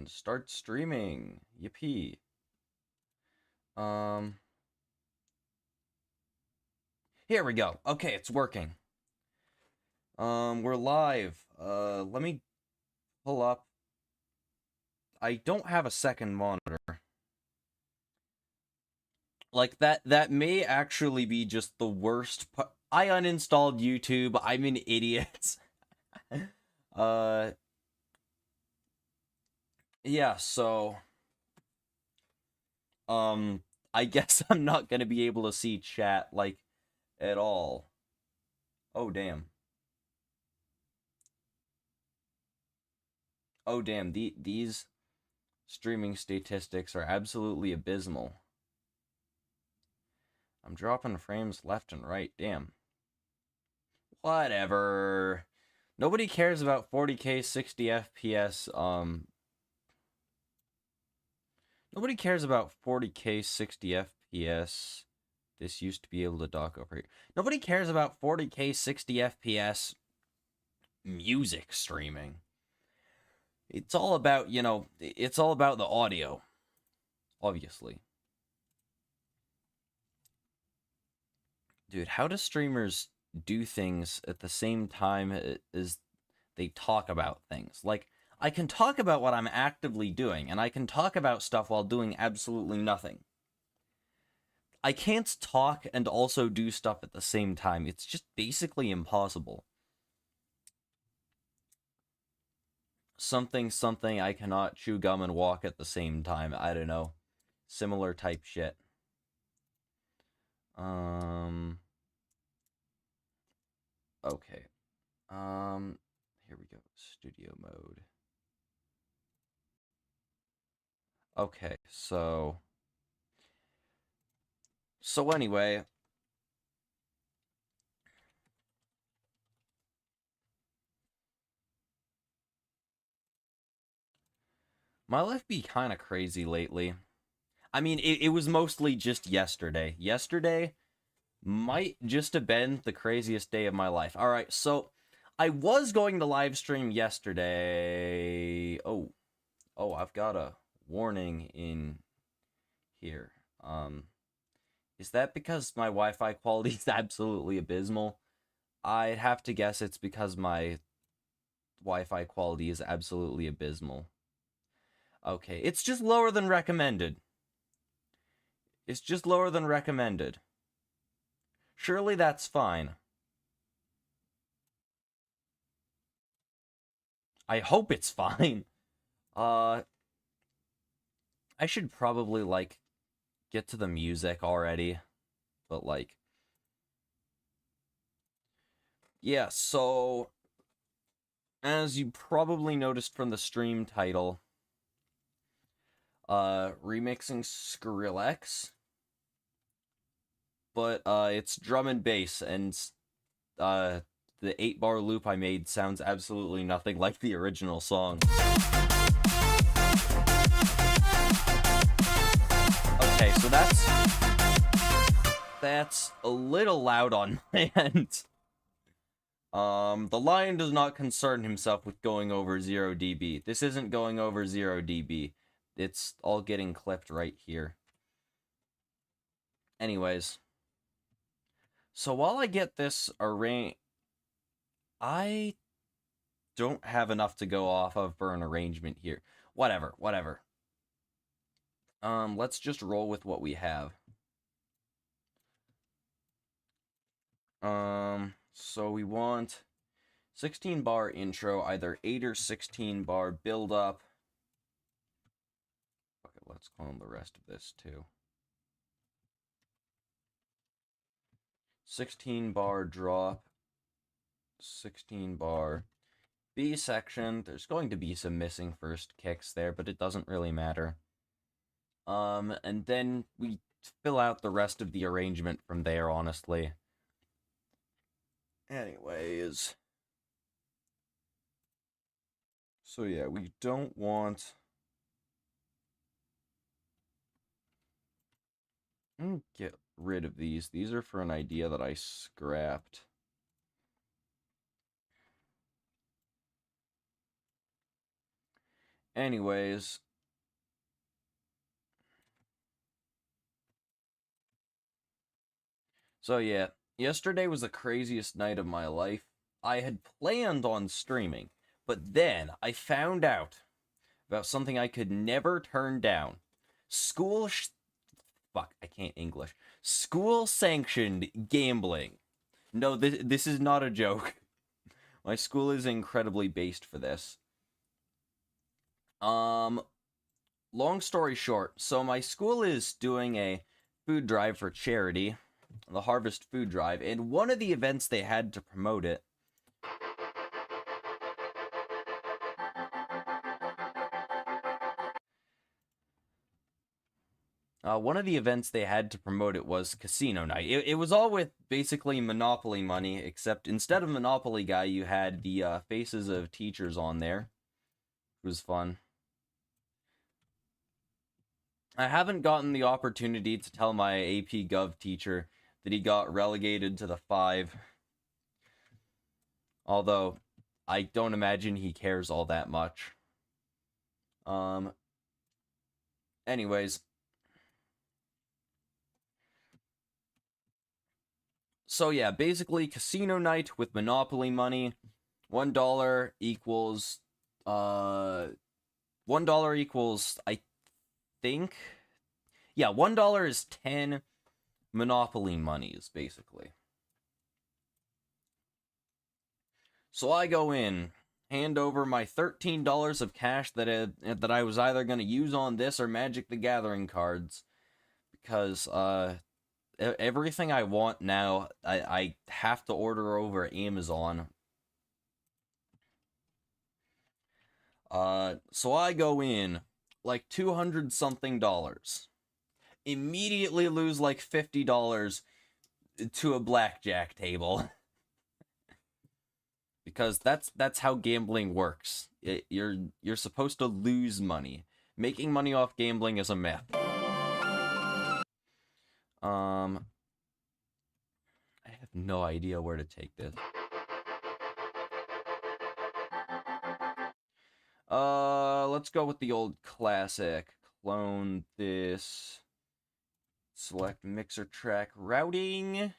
and start streaming. Yippee. Here we go. Okay, it's working. We're live. Let me pull up. I don't have a second monitor. Like, that may actually be just the worst part. I uninstalled YouTube. I'm an idiot. Yeah, so... I guess I'm not gonna be able to see chat, like, at all. Oh, damn. Oh, damn. These streaming statistics are absolutely abysmal. I'm dropping frames left and right. Damn. Whatever. Nobody cares about 40k 60 FPS. Nobody cares about 40k 60 FPS. This used to be able to dock over here. Nobody cares about 40k 60 FPS music streaming. It's all about, you know, it's all about the audio. Obviously. Dude, how do streamers do things at the same time as they talk about things? Like, I can talk about what I'm actively doing, and I can talk about stuff while doing absolutely nothing. I can't talk and also do stuff at the same time. It's just basically impossible. Something, I cannot chew gum and walk at the same time. I don't know. Similar type shit. Okay. Here we go. Studio mode. Okay, so anyway, my life be kind of crazy lately. I mean, it was mostly just yesterday. Yesterday might just have been the craziest day of my life. All right, so I was going to live stream yesterday. Oh, I've got a warning in here. Is that because my Wi-Fi quality is absolutely abysmal? I'd have to guess it's because my Wi-Fi quality is absolutely abysmal. Okay, it's just lower than recommended. It's just lower than recommended. Surely that's fine. I hope it's fine. I should probably, like, get to the music already. But, like... Yeah, so... As you probably noticed from the stream title... Remixing Skrillex. But, it's drum and bass, and, the 8-bar loop I made sounds absolutely nothing like the original song. Okay, so that's a little loud on my end. The Lion does not concern himself with going over 0 dB. This isn't going over 0 dB. It's all getting clipped right here. Anyways. So while I get this arrange... I don't have enough to go off of for an arrangement here. Whatever. Let's just roll with what we have. So we want 16-bar intro, either 8 or 16-bar build-up. Okay, let's clone the rest of this, too. 16-bar drop. 16-bar B section. There's going to be some missing first kicks there, but it doesn't really matter. And then we fill out the rest of the arrangement from there, honestly. Anyways. So yeah, we don't want... Get rid of these. These are for an idea that I scrapped. Anyways. So yeah, yesterday was the craziest night of my life. I had planned on streaming, but then I found out about something I could never turn down. School fuck, I can't English. School sanctioned gambling. No, this is not a joke. My school is incredibly based for this. Um Long story short, so my school is doing a food drive for charity, the Harvest Food Drive, and one of the events they had to promote it. One of the events they had to promote it was casino night. It was all with basically Monopoly money, except instead of Monopoly guy, you had the faces of teachers on there. It was fun. I haven't gotten the opportunity to tell my AP Gov teacher that he got relegated to the 5. Although, I don't imagine he cares all that much. Anyways. So yeah, basically casino night with Monopoly money. $1 equals, $1 equals, I think, yeah, $1 is 10 Monopoly monies, basically. So I go in, hand over my $13 of cash that I was either going to use on this or Magic the Gathering cards, because everything I want now I have to order over Amazon. So I go in like 200 something dollars, immediately lose like $50 to a blackjack table. Because that's how gambling works. You're supposed to lose money. Making money off gambling is a myth. I have no idea where to take this. Let's go with the old classic. Clone this. Select mixer track routing.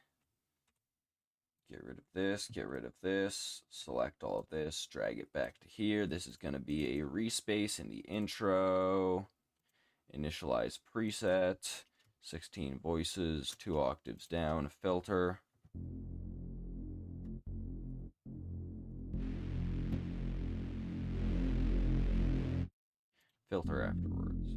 Get rid of this, get rid of this, select all of this, drag it back to here. This is going to be a respace in the intro. Initialize preset. 16 voices, 2 octaves down, filter. Filter afterwards.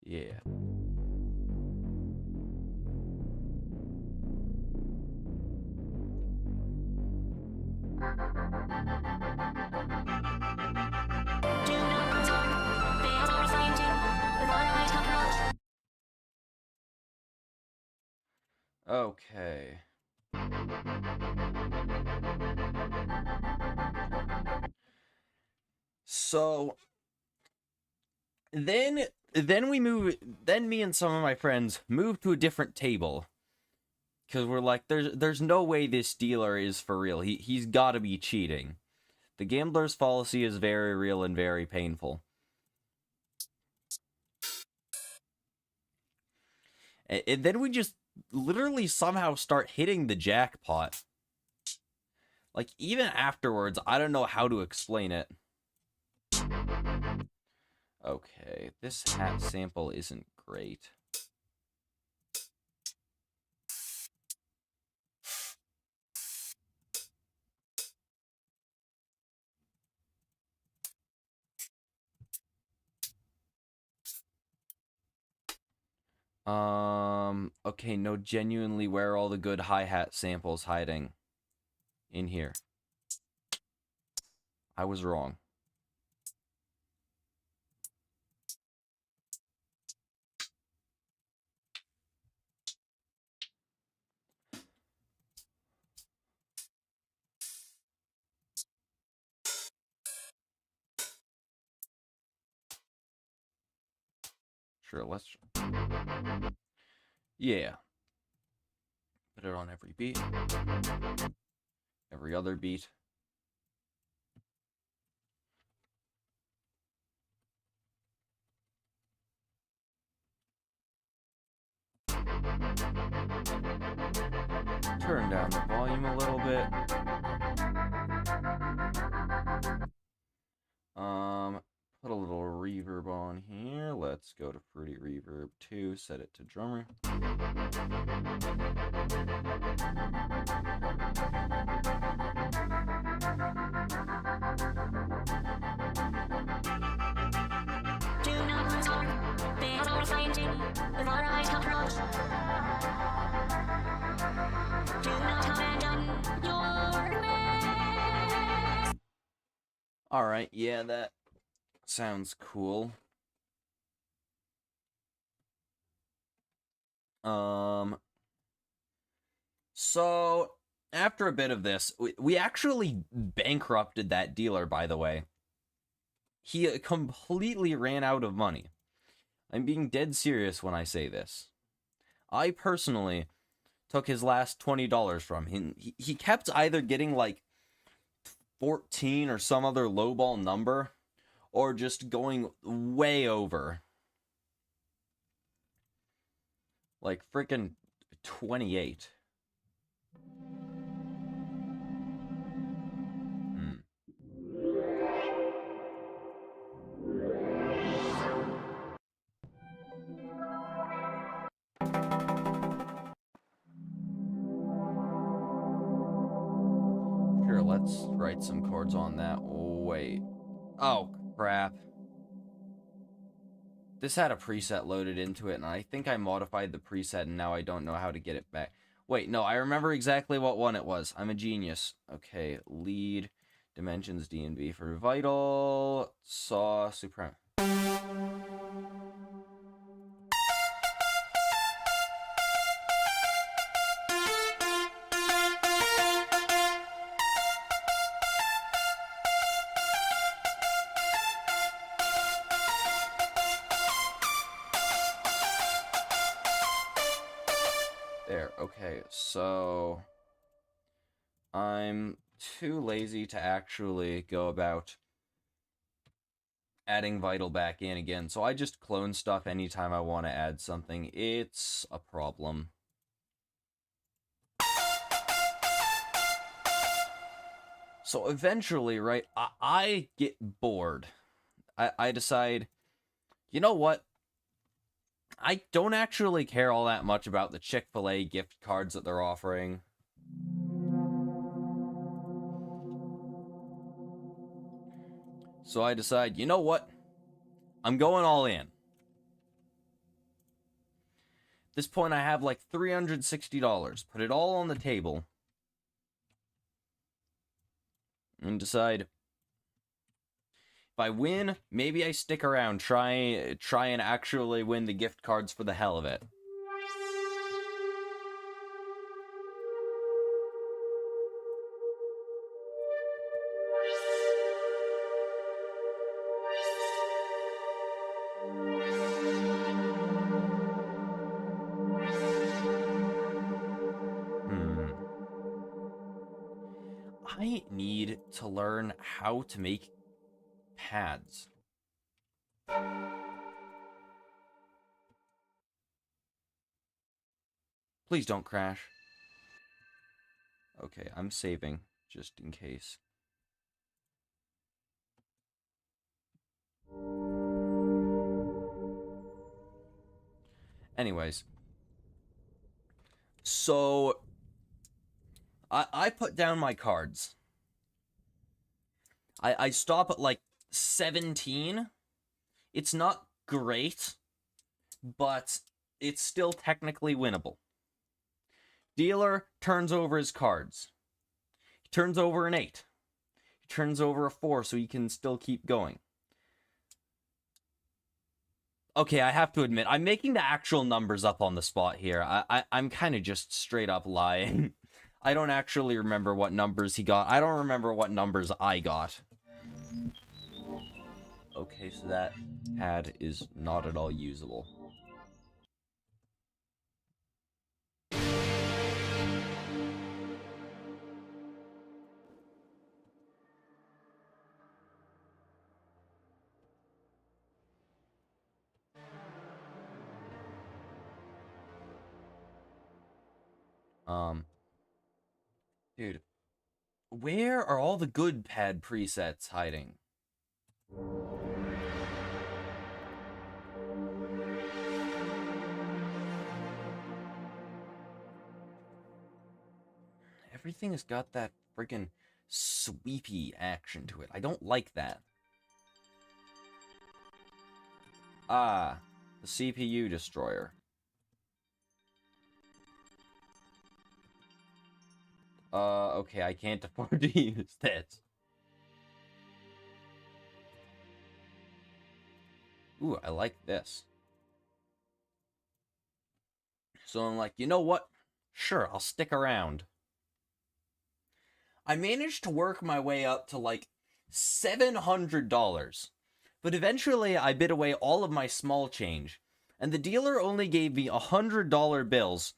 Yeah. Okay. So then we move then me and some of my friends move to a different table. Cause we're like, there's no way this dealer is for real. He's gotta be cheating. The gambler's fallacy is very real and very painful. And then we just literally somehow start hitting the jackpot. Like, even afterwards, I don't know how to explain it. Okay, this hat sample isn't great. Okay, no, genuinely, where are all the good hi-hat samples hiding? In here. I was wrong. Sure, let's... Yeah. Put it on every beat. Every other beat. Turn down the volume a little bit. Put a little reverb on here. Let's go to Fruity Reverb 2, set it to drummer. Do not lose heart, they are fainting, with our eyes closed. Do not abandon your mess. Alright, yeah, that sounds cool. So, after a bit of this, we actually bankrupted that dealer, by the way. He completely ran out of money. I'm being dead serious when I say this. I personally took his last $20 from him. He kept either getting like 14 or some other lowball number, or just going way over. Like freaking 28. Sure, let's write some chords on that. Wait. Oh, crap. This had a preset loaded into it, and I think I modified the preset, and now I don't know how to get it back. Wait, no, I remember exactly what one it was. I'm a genius. Okay, lead, dimensions, D and B for vital, saw, supreme. There, okay, so I'm too lazy to actually go about adding vital back in again, so I just clone stuff anytime I want to add something. It's a problem. So eventually, right, I get bored. I decide, you know what? I don't actually care all that much about the Chick-fil-A gift cards that they're offering. So I decide, you know what? I'm going all in. At this point, I have like $360. Put it all on the table. And decide, if I win, maybe I stick around, try and actually win the gift cards for the hell of it. I need to learn how to make pads. Please don't crash. Okay, I'm saving, just in case. Anyways. So, I put down my cards. I stop at like 17. It's not great, but it's still technically winnable. Dealer turns over his cards. He turns over an 8. He turns over a 4 so he can still keep going. Okay, I have to admit, I'm making the actual numbers up on the spot here. I'm kind of just straight up lying. I don't actually remember what numbers he got. I don't remember what numbers I got. Okay, so that pad is not at all usable. Um, dude, where are all the good pad presets hiding? Everything has got that freaking sweepy action to it. I don't like that. Ah, the CPU destroyer. Okay, I can't afford to use that. Ooh, I like this. So I'm like, you know what? Sure, I'll stick around. I managed to work my way up to like $700. But eventually I bid away all of my small change, and the dealer only gave me $100 bills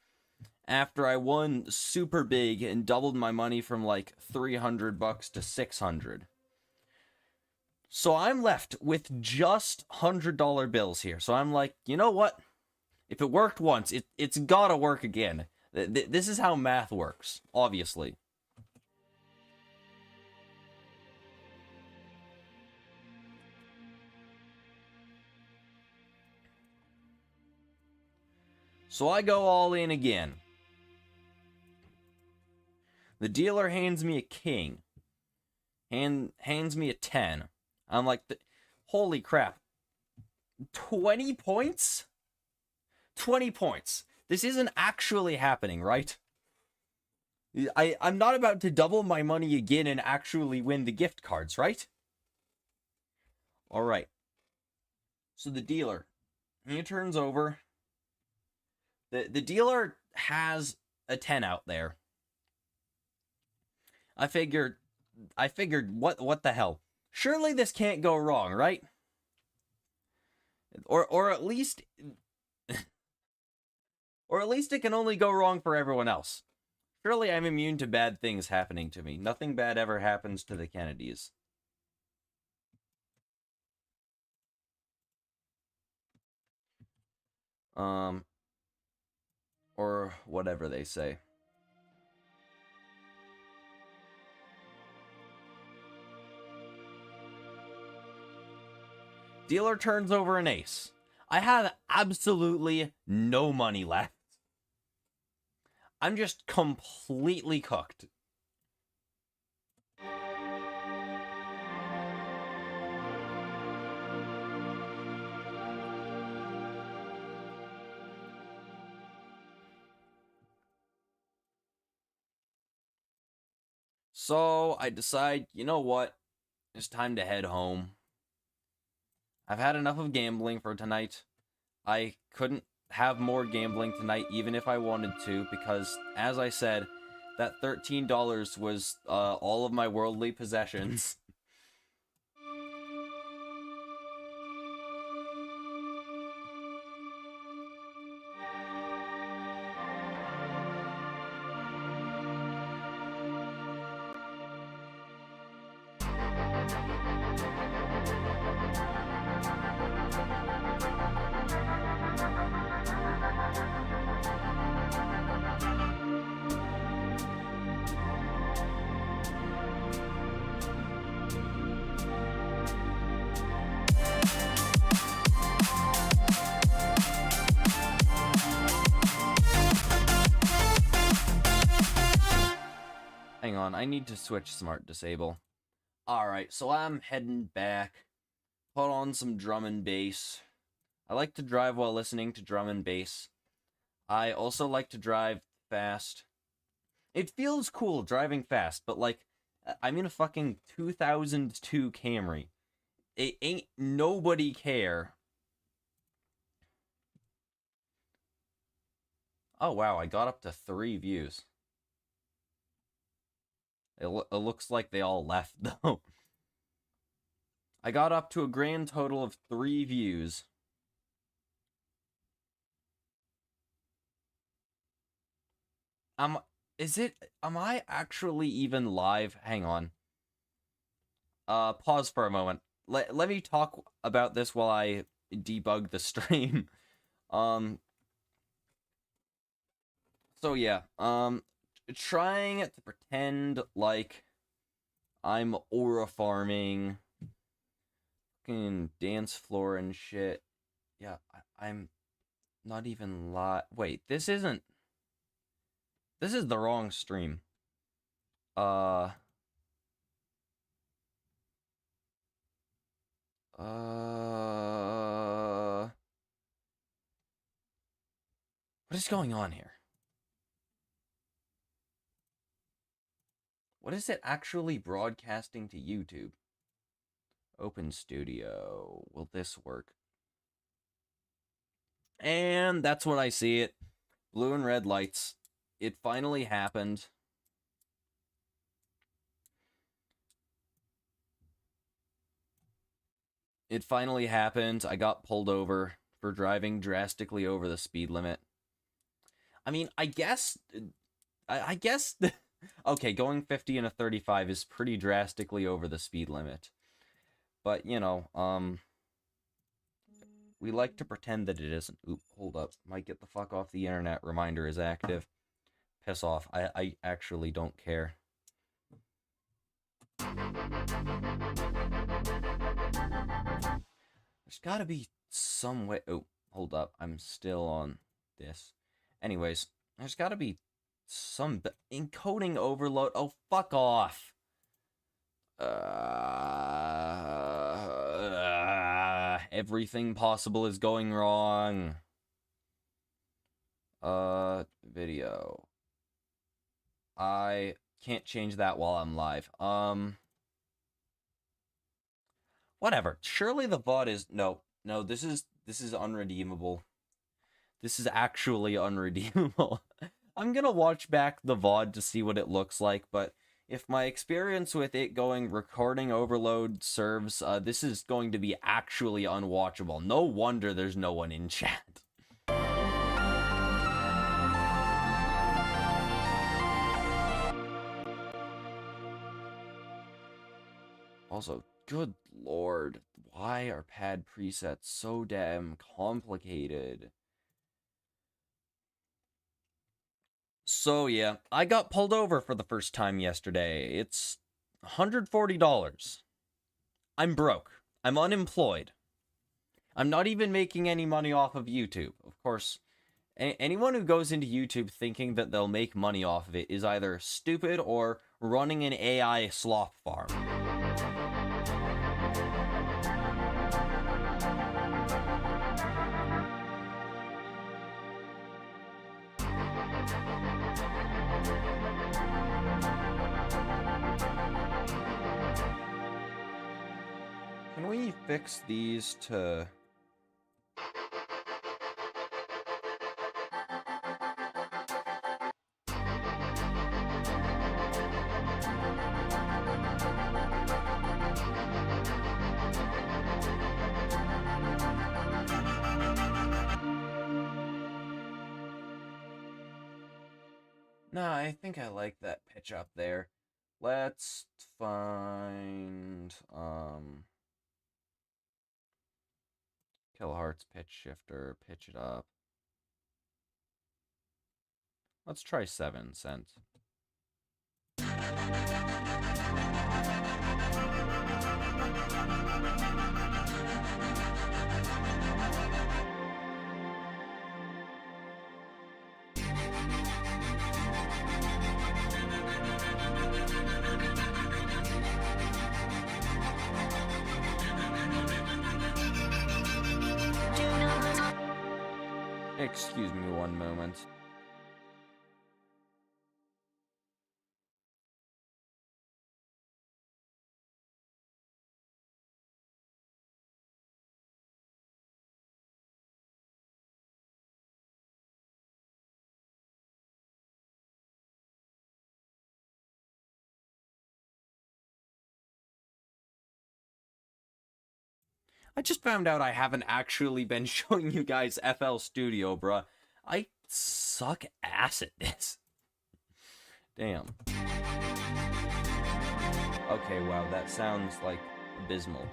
after I won super big and doubled my money from like $300 to $600. So I'm left with just $100 bills here. So I'm like, you know what? If it worked once, it's gotta work again. This is how math works, obviously. So I go all in again. The dealer hands me a king. Hands me a 10. I'm like, holy crap. 20 points? 20 points. This isn't actually happening, right? I'm not about to double my money again and actually win the gift cards, right? Alright. So the dealer, he turns over. The dealer has a 10 out there. I figured, what the hell? Surely this can't go wrong, right? Or at least it can only go wrong for everyone else. Surely I'm immune to bad things happening to me. Nothing bad ever happens to the Kennedys. Or whatever they say. Dealer turns over an ace. I have absolutely no money left. I'm just completely cooked. So I decide, you know what? It's time to head home. I've had enough of gambling for tonight. I couldn't have more gambling tonight even if I wanted to, because as I said, that $13 was all of my worldly possessions. Hang on, I need to switch smart disable. Alright, so I'm heading back. Put on some drum and bass. I like to drive while listening to drum and bass. I also like to drive fast. It feels cool driving fast, but like, I'm in a fucking 2002 Camry. It ain't nobody care. Oh wow, I got up to 3 views. It looks like they all left, though. I got up to a grand total of 3 views. Am I actually even live? Hang on. Pause for a moment. Let me talk about this while I debug the stream. So yeah, trying to pretend like I'm aura farming, fucking dance floor and shit. Yeah, I'm not even Wait, this isn't. This is the wrong stream. Uh. What is going on here? What is it actually broadcasting to YouTube? Open Studio. Will this work? And that's what I see it. Blue and red lights. It finally happened. It finally happened. I got pulled over for driving drastically over the speed limit. I mean, I guess... okay, going 50 in a 35 is pretty drastically over the speed limit. But, you know, we like to pretend that it isn't. Oop, hold up. Might get the fuck off the internet. Reminder is active. Piss off. I actually don't care. There's gotta be some way... Oh, hold up. I'm still on this. Anyways, there's gotta be some encoding overload. Oh, fuck off. Everything possible is going wrong. Video. I can't change that while I'm live. Whatever. Surely the VOD is... No, this is unredeemable. This is actually unredeemable. I'm gonna watch back the VOD to see what it looks like, but if my experience with it going recording overload serves, this is going to be actually unwatchable. No wonder there's no one in chat. Also, good lord, why are pad presets so damn complicated? So yeah, I got pulled over for the first time yesterday. It's $140. I'm broke. I'm unemployed. I'm not even making any money off of YouTube. Of course, anyone who goes into YouTube thinking that they'll make money off of it is either stupid or running an AI slop farm. Can we fix these to... Nah, I think I like that pitch up there. Let's find, Kilohertz pitch shifter, pitch it up. Let's try 7 cents. Excuse me one moment. I just found out I haven't actually been showing you guys FL Studio, bruh. I suck ass at this. Damn. Okay, wow, that sounds, like, abysmal.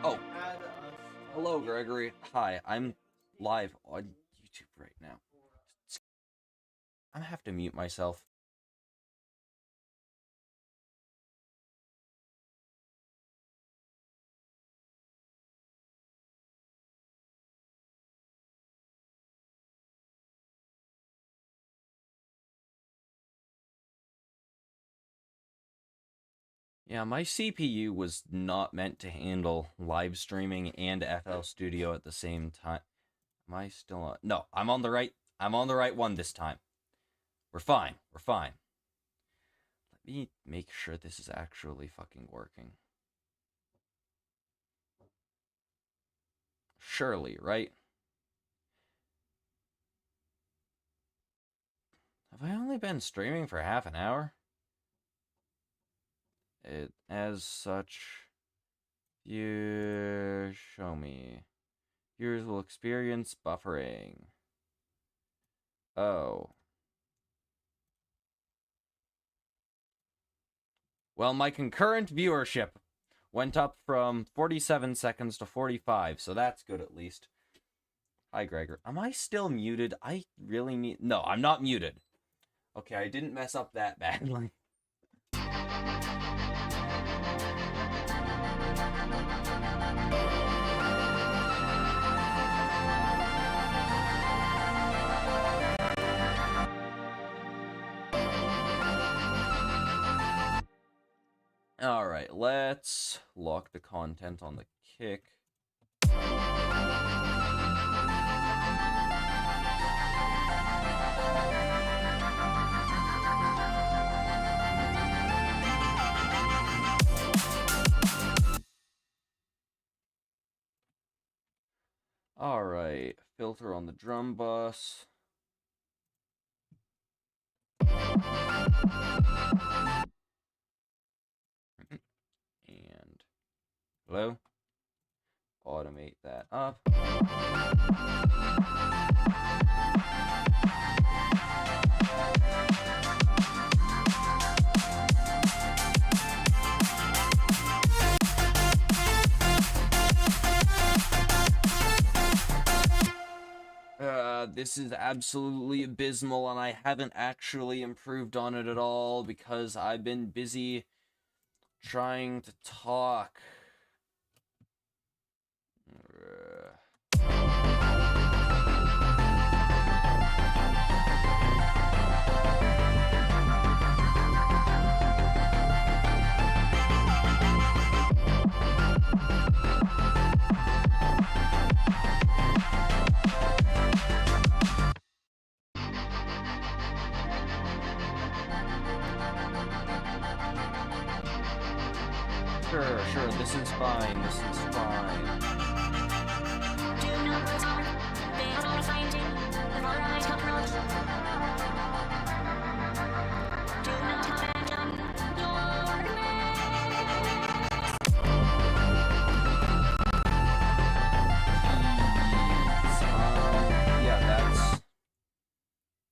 Oh, hello, Gregory. Hi, I'm live on YouTube right now. I'm gonna have to mute myself. Yeah, my CPU was not meant to handle live streaming and FL Studio at the same time. Am I still on? No, I'm on the right one this time. We're fine. We're fine. Let me make sure this is actually fucking working. Surely, right? Have I only been streaming for half an hour? As such, you show me. Viewers will experience buffering. Oh. Well, my concurrent viewership went up from 47 seconds to 45, so that's good at least. Hi, Gregor. Am I still muted? I really need... No, I'm not muted. Okay, I didn't mess up that badly. Alright, let's lock the content on the kick. Alright, filter on the drum bus. And hello? Automate that up. This is absolutely abysmal, and I haven't actually improved on it at all because I've been busy trying to talk. Sure, this is fine, this is fine.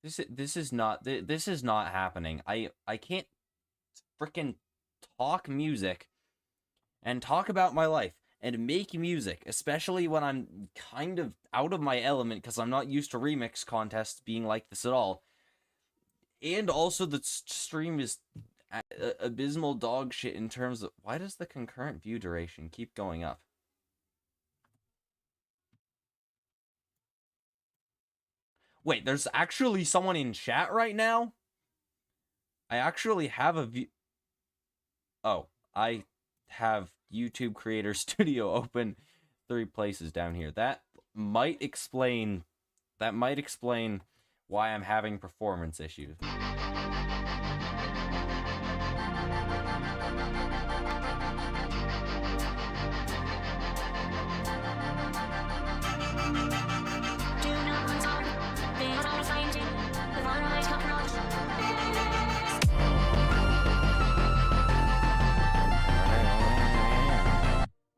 Yeah, this is not happening. I can't frickin' talk music and talk about my life and make music, especially when I'm kind of out of my element because I'm not used to remix contests being like this at all. And also the stream is abysmal dog shit in terms of... Why does the concurrent view duration keep going up? Wait, there's actually someone in chat right now? I actually have a view... Oh, I have YouTube Creator Studio open 3 places down here. That might explain why I'm having performance issues.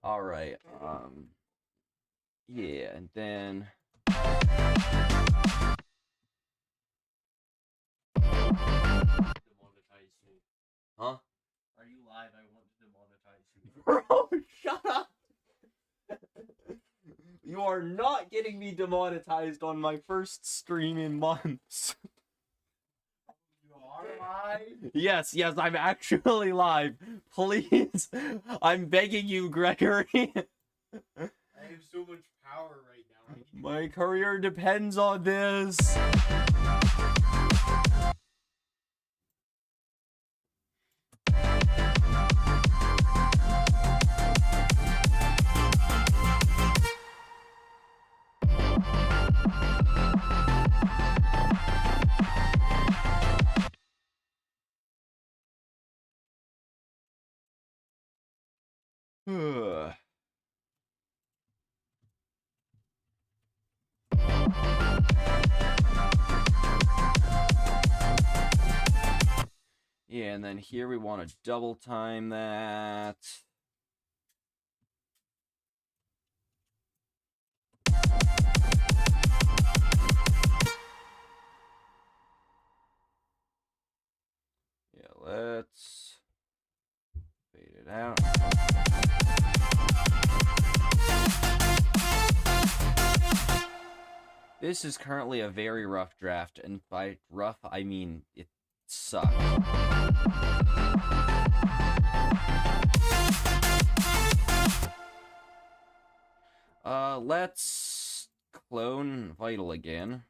Alright, yeah, and then... Huh? Are you live? I want to demonetize you. Bro, shut up! are not getting me demonetized on my first stream in months. You are live? Yes, I'm actually live. Please, I'm begging you, Gregory. I have so much power right now. My career depends on this. Yeah, and then here we want to double time that. Yeah, let's fade it out. This is currently a very rough draft, and by rough, I mean it sucks. Let's clone Vital again.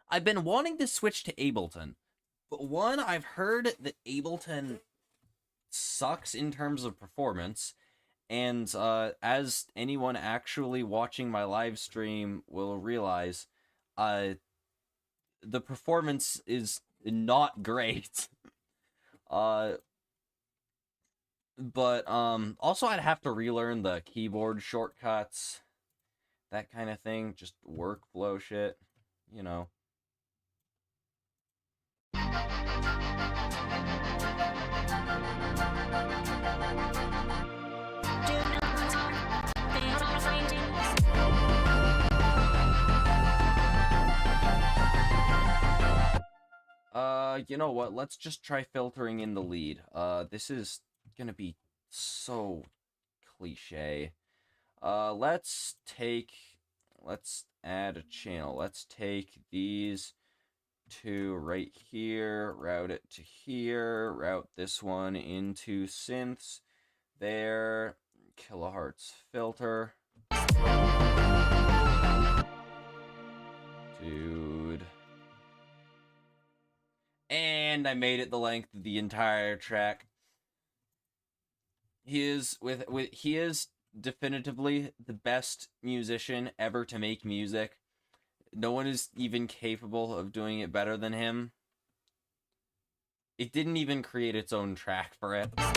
I've been wanting to switch to Ableton, but one, I've heard that Ableton sucks in terms of performance, and as anyone actually watching my live stream will realize, the performance is not great. But also I'd have to relearn the keyboard shortcuts, that kind of thing, just workflow shit, you know. You know what? Let's just try filtering in the lead. This is gonna be so cliche. Let's add a channel. Let's take these two right here, route it to here, route this one into synths, there, kilohertz filter. Dude. And I made it the length of the entire track. He is definitively the best musician ever to make music. No one is even capable of doing it better than him. It didn't even create its own track for it. This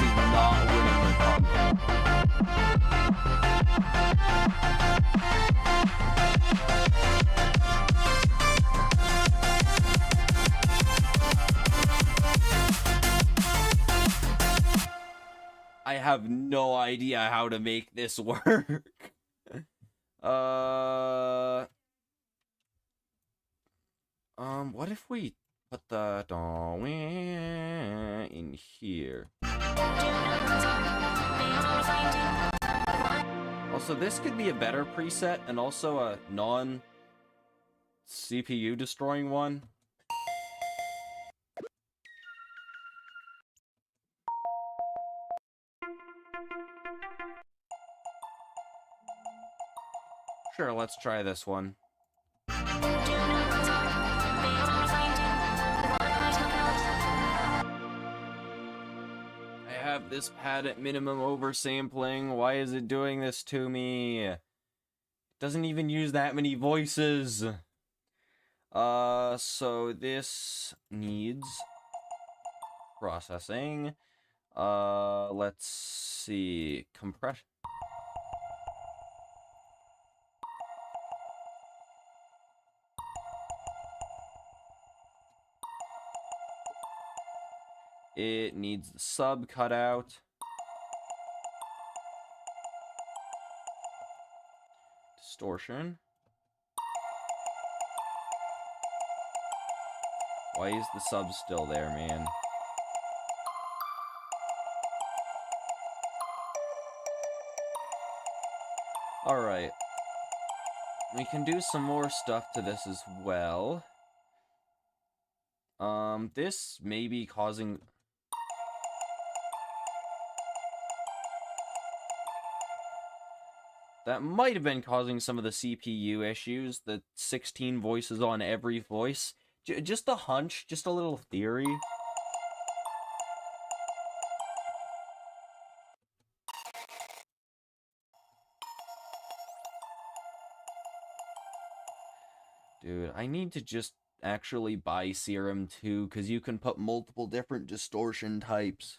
is not winning the contest. I have no idea how to make this work. What if we put the in here? Also, this could be a better preset and also a non-CPU destroying one. Sure, let's try this one. I have this pad at minimum oversampling. Why is it doing this to me? It doesn't even use that many voices. So this needs processing. Let's see. Compression. It needs the sub cut out. Distortion. Why is the sub still there, man? Alright. We can do some more stuff to this as well. This may be causing... That might have been causing some of the CPU issues, the 16 voices on every voice. Just a hunch, just a little theory. Dude, I need to just actually buy Serum too, because you can put multiple different distortion types.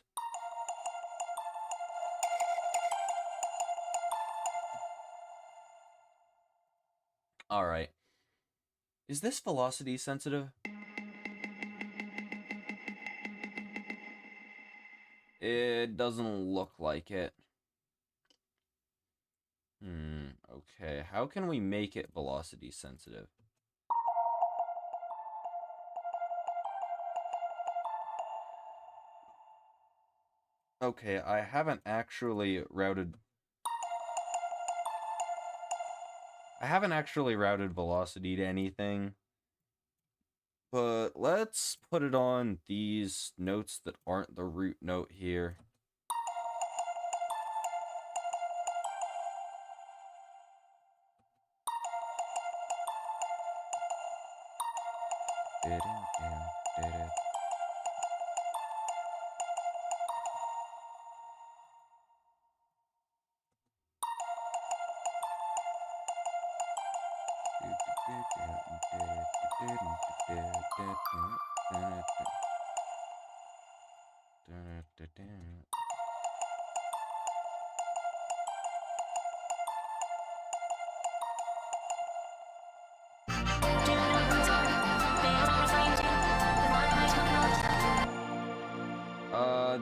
Alright. Is this velocity sensitive? It doesn't look like it. Okay. How can we make it velocity sensitive? Okay, I haven't actually routed velocity to anything. But let's put it on these notes that aren't the root note here.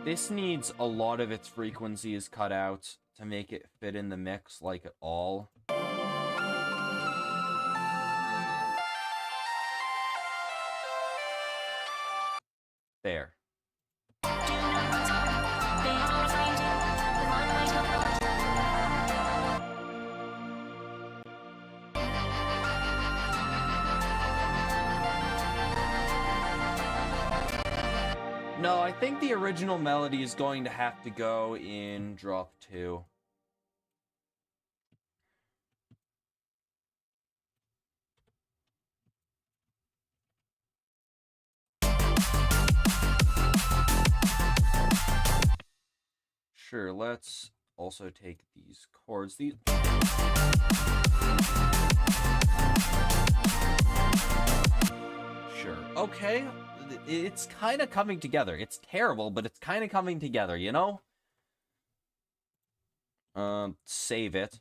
This needs a lot of its frequencies cut out to make it fit in the mix like at all. There. No, I think the original melody is going to have to go in drop 2. Sure, let's also take these chords. Sure. Okay. It's kind of coming together. It's terrible, but it's kind of coming together, you know? Save it.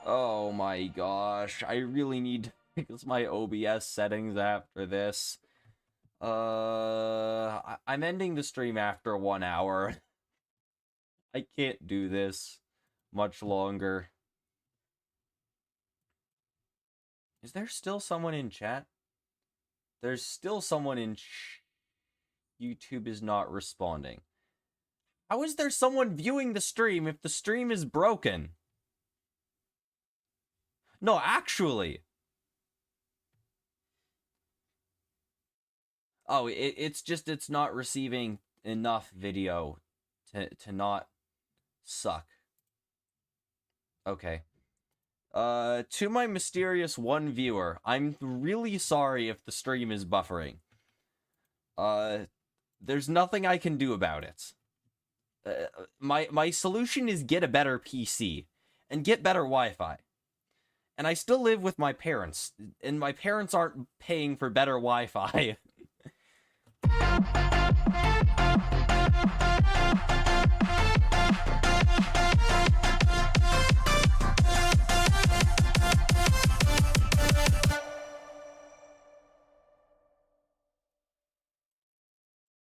Oh my gosh, I really need to fix my OBS settings after this. I'm ending the stream after 1 hour. I can't do this much longer. Is there still someone in chat? There's still someone in YouTube is not responding. How is there someone viewing the stream if the stream is broken? No, actually. Oh, it's not receiving enough video to not suck. Okay. To my mysterious one viewer, I'm really sorry if the stream is buffering. There's nothing I can do about it. My solution is get a better PC and get better Wi-Fi. And I still live with my parents, and my parents aren't paying for better Wi-Fi.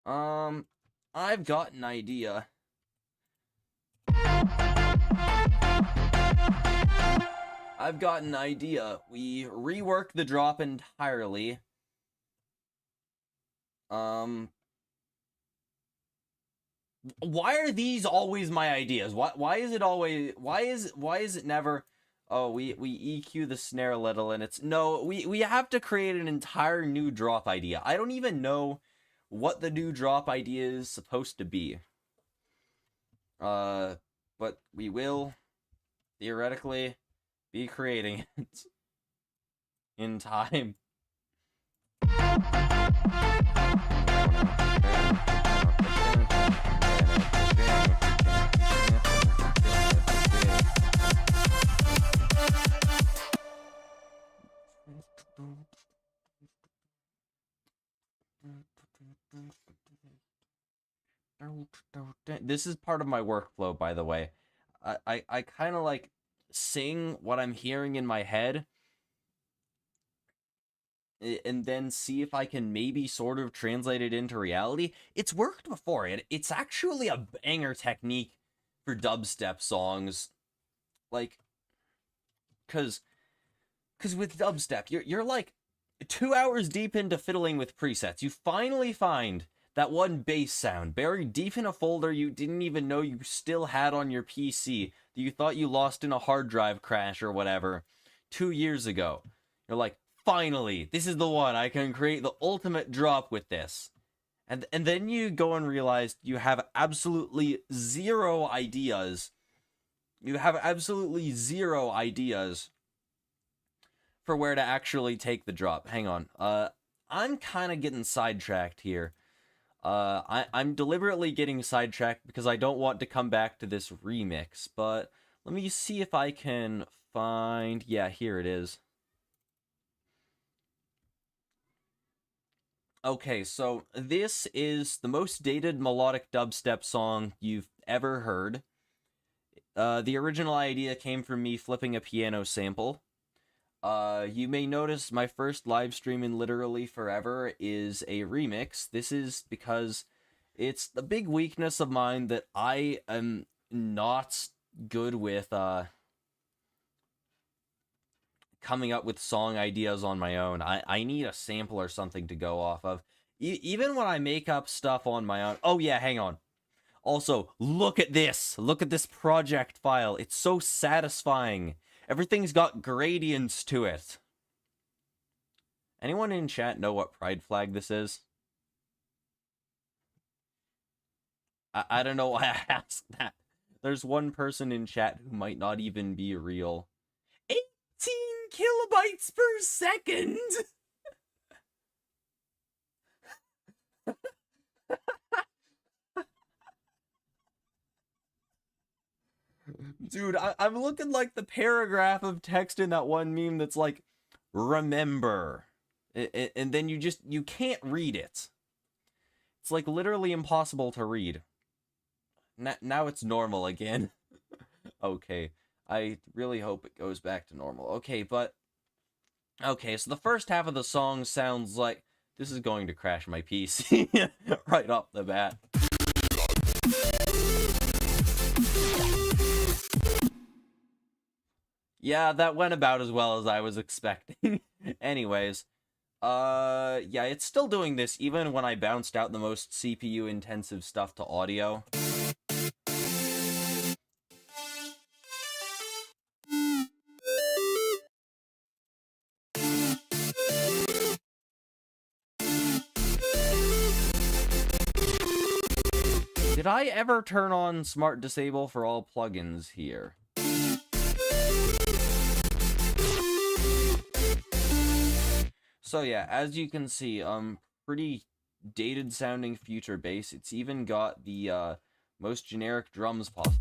I've got an idea. I've got an idea. We rework the drop entirely. Why are these always my ideas? Why is it always why is it never, oh, we EQ the snare a little and it's no, we have to create an entire new drop idea. I don't even know what the new drop idea is supposed to be. But we will theoretically be creating it in time. This is part of my workflow, by the way. I kind of like sing what I'm hearing in my head and then see if I can maybe sort of translate it into reality. It's worked before. It's actually a banger technique for dubstep songs. Like, cause with dubstep, you're like 2 hours deep into fiddling with presets. You finally find that one bass sound buried deep in a folder you didn't even know you still had on your PC that you thought you lost in a hard drive crash or whatever 2 years ago. You're like, finally, this is the one. I can create the ultimate drop with this. And then you go and realize you have absolutely zero ideas. You have absolutely zero ideas for where to actually take the drop. Hang on. I'm kind of getting sidetracked here. I'm deliberately getting sidetracked because I don't want to come back to this remix, but let me see if I can find... Yeah, here it is. Okay, so this is the most dated melodic dubstep song you've ever heard. The original idea came from me flipping a piano sample. You may notice my first live stream in literally forever is a remix. This is because it's the big weakness of mine that I am not good with coming up with song ideas on my own. I need a sample or something to go off of. Even when I make up stuff on my own. Oh yeah, hang on. Also, look at this. Look at this project file. It's so satisfying. Everything's got gradients to it. Anyone in chat know what pride flag this is? I don't know why I asked that. There's one person in chat who might not even be real. 18 kilobytes per second! Dude, I'm looking like the paragraph of text in that one meme that's like, remember. And then you can't read it. It's like literally impossible to read. Now it's normal again. Okay, I really hope it goes back to normal. Okay, so the first half of the song sounds like... This is going to crash my PC right off the bat. Yeah, that went about as well as I was expecting. Anyways, yeah, it's still doing this even when I bounced out the most CPU intensive stuff to audio. Did I ever turn on Smart Disable for all plugins here? So yeah, as you can see, pretty dated sounding future bass. It's even got the most generic drums possible.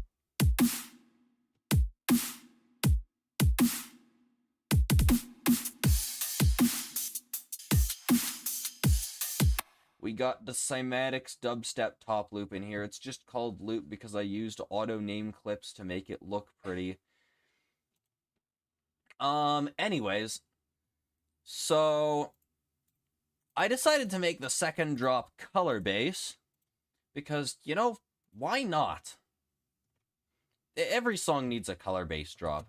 We got the Cymatics dubstep top loop in here. It's just called loop because I used auto name clips to make it look pretty. Anyways, so I decided to make the second drop color bass because, you know, why not? Every song needs a color bass drop.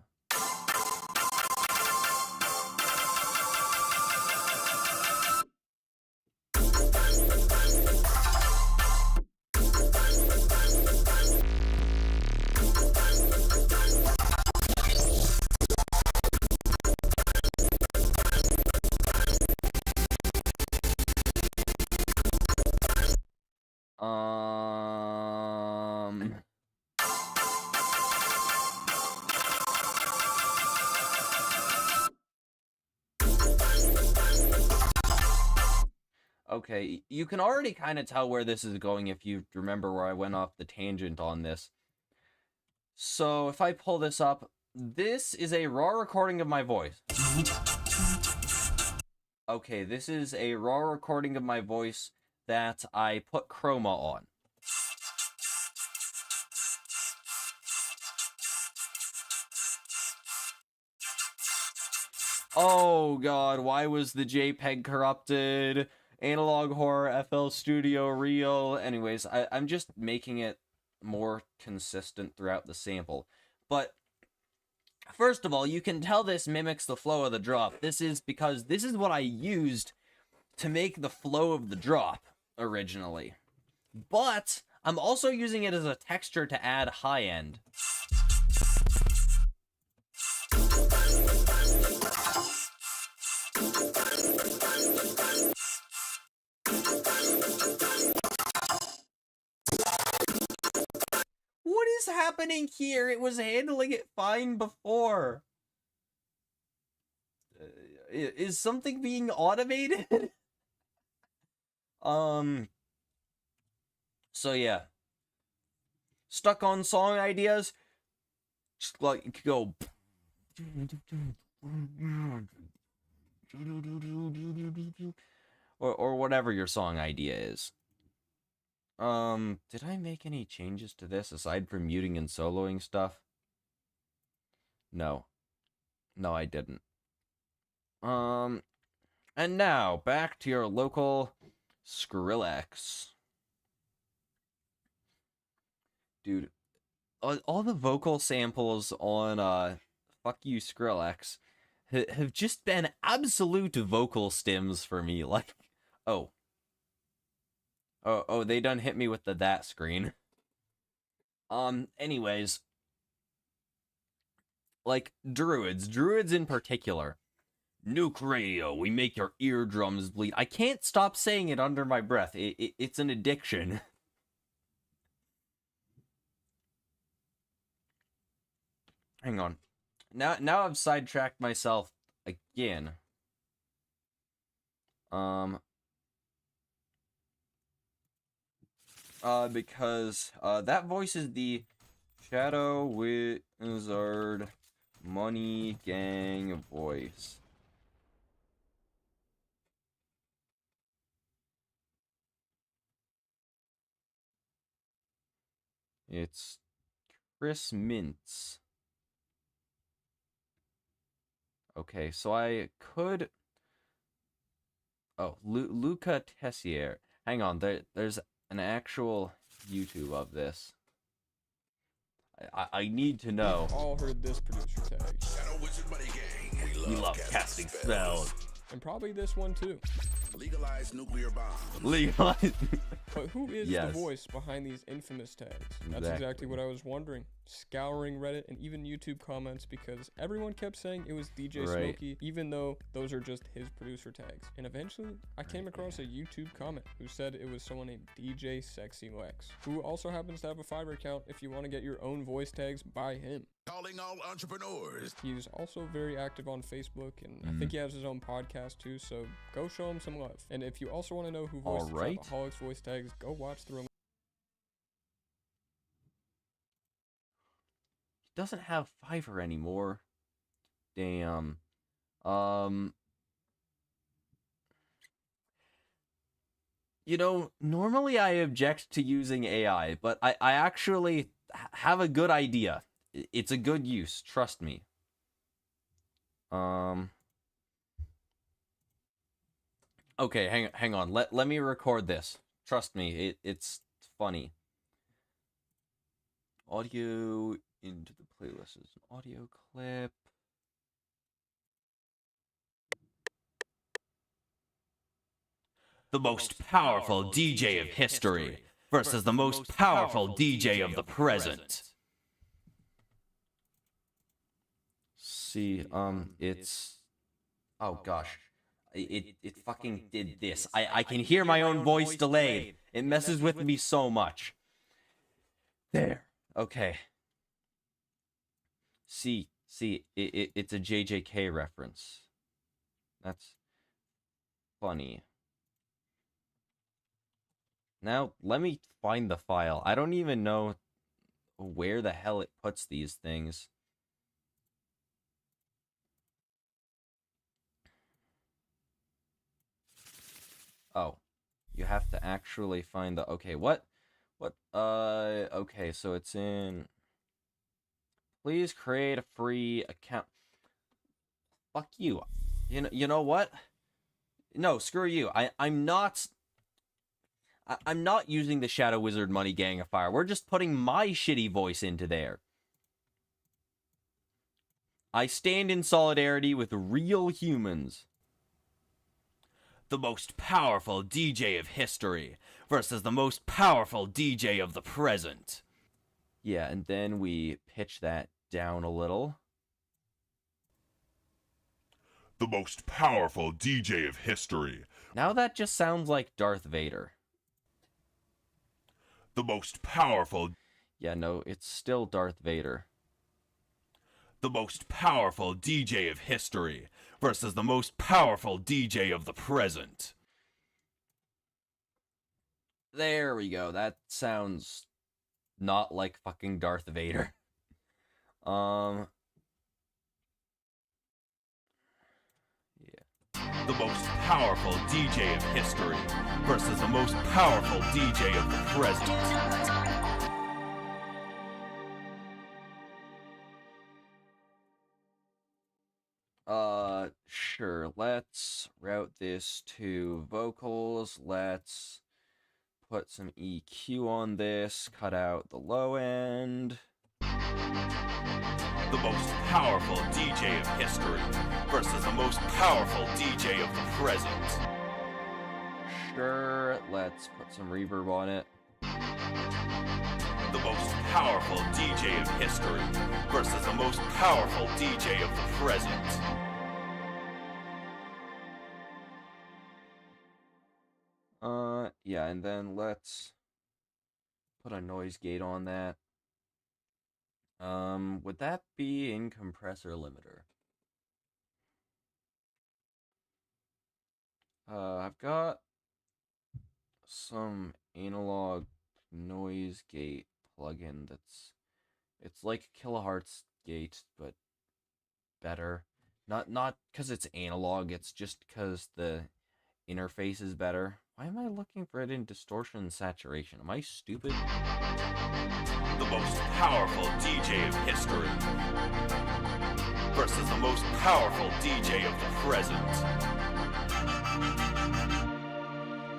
Okay, you can already kind of tell where this is going if you remember where I went off the tangent on this. So if I pull this up, this is a raw recording of my voice. Okay, this is a raw recording of my voice that I put chroma on. Oh god, why was the JPEG corrupted? Analog Horror, FL Studio, Real. Anyways, I'm just making it more consistent throughout the sample. But first of all, you can tell this mimics the flow of the drop. This is because this is what I used to make the flow of the drop originally. But I'm also using it as a texture to add high end. What is happening here? It was handling it fine before. Is something being automated? So yeah. Stuck on song ideas? Just like go. Or whatever your song idea is. Did I make any changes to this aside from muting and soloing stuff? No. No, I didn't. And now, back to your local Skrillex. Dude, all the vocal samples on, Fuck You Skrillex have just been absolute vocal stims for me. Like, oh, they done hit me with the that screen. Anyways, like, Druids in particular. Nuke radio, we make your eardrums bleed. I can't stop saying it under my breath. It's an addiction. Hang on. Now I've sidetracked myself again. Because that voice is the Shadow Wizard Money Gang voice. It's Chris Mintz. Okay, so I could... Oh, Luca Tessier. Hang on, there's an actual YouTube of this. I need to know. All heard this producer tag. Shadow Wizard Money Gang. We love casting spells. And probably this one too. Legalize nuclear bombs. Legalize. But who is Yes. the voice behind these infamous tags? That's Exactly. exactly what I was wondering. Scouring Reddit and even YouTube comments because everyone kept saying it was DJ Right. Smokey, even though those are just his producer tags. And eventually, I came across a YouTube comment who said it was someone named DJ Sexy Lex, who also happens to have a Fiverr account if you want to get your own voice tags by him. Calling all entrepreneurs. He's also very active on Facebook, and I think he has his own podcast too, so go show him some love. And if you also want to know who voiced Alright. Trapaholics voice tags, go watch the He doesn't have Fiverr anymore. Damn. You know, normally I object to using AI, but I actually have a good idea. It's a good use, trust me. Okay, hang on. Let me record this. Trust me, it's funny. Audio into the playlist is an audio clip. The most powerful DJ of history versus the most powerful DJ of the present. See, it's... Oh gosh. It fucking did this. I can hear my own voice delayed. It messes with me so much. There. Okay. See, it's a JJK reference. That's funny. Now, let me find the file. I don't even know where the hell it puts these things. Oh, you have to actually find the... Okay, what? Okay, so it's in... Please create a free account. Fuck you. You know what? No, screw you. I'm not using the Shadow Wizard Money Gang of Fire. We're just putting my shitty voice into there. I stand in solidarity with real humans. The most powerful DJ of history versus the most powerful DJ of the present. Yeah, and then we pitch that down a little. The most powerful DJ of history. Now that just sounds like Darth Vader. The most powerful... Yeah, no, it's still Darth Vader. The most powerful DJ of history versus the most powerful DJ of the present. There we go. That sounds not like fucking Darth Vader. Yeah. The most powerful DJ of history versus the most powerful DJ of the present. Sure. Let's route this to vocals. Let's put some EQ on this. Cut out the low end. The most powerful DJ of history versus the most powerful DJ of the present. Sure. Let's put some reverb on it. The most powerful DJ of history versus the most powerful DJ of the present. Yeah, and then let's put a noise gate on that. Would that be in compressor limiter? I've got some analog noise gate plugin it's like kilohertz gate, but better. Not because it's analog, it's just because the interface is better. Why am I looking for it in distortion and saturation? Am I stupid? The most powerful DJ of history versus the most powerful DJ of the present.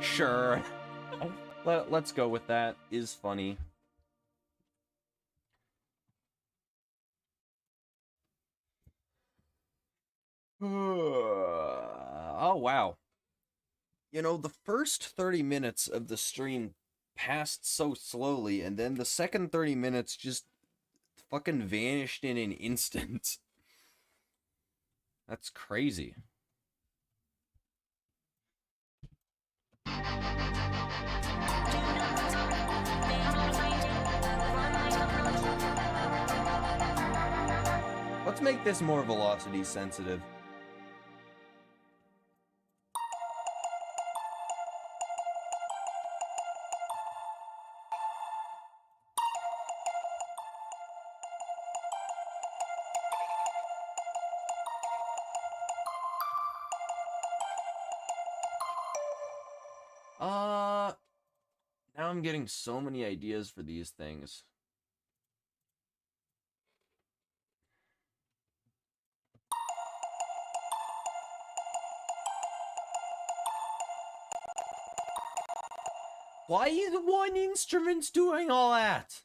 Sure. Let's go with that. Is funny. Oh, wow. You know, the first 30 minutes of the stream passed so slowly, and then the second 30 minutes just fucking vanished in an instant. That's crazy. Let's make this more velocity sensitive. Now I'm getting so many ideas for these things. Why is one instrument doing all that?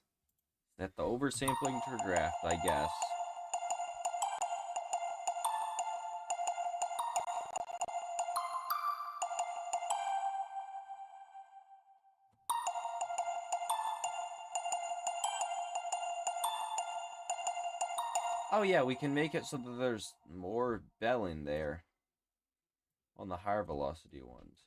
That the oversampling to draft, I guess. Oh yeah, we can make it so that there's more bell in there on the higher velocity ones.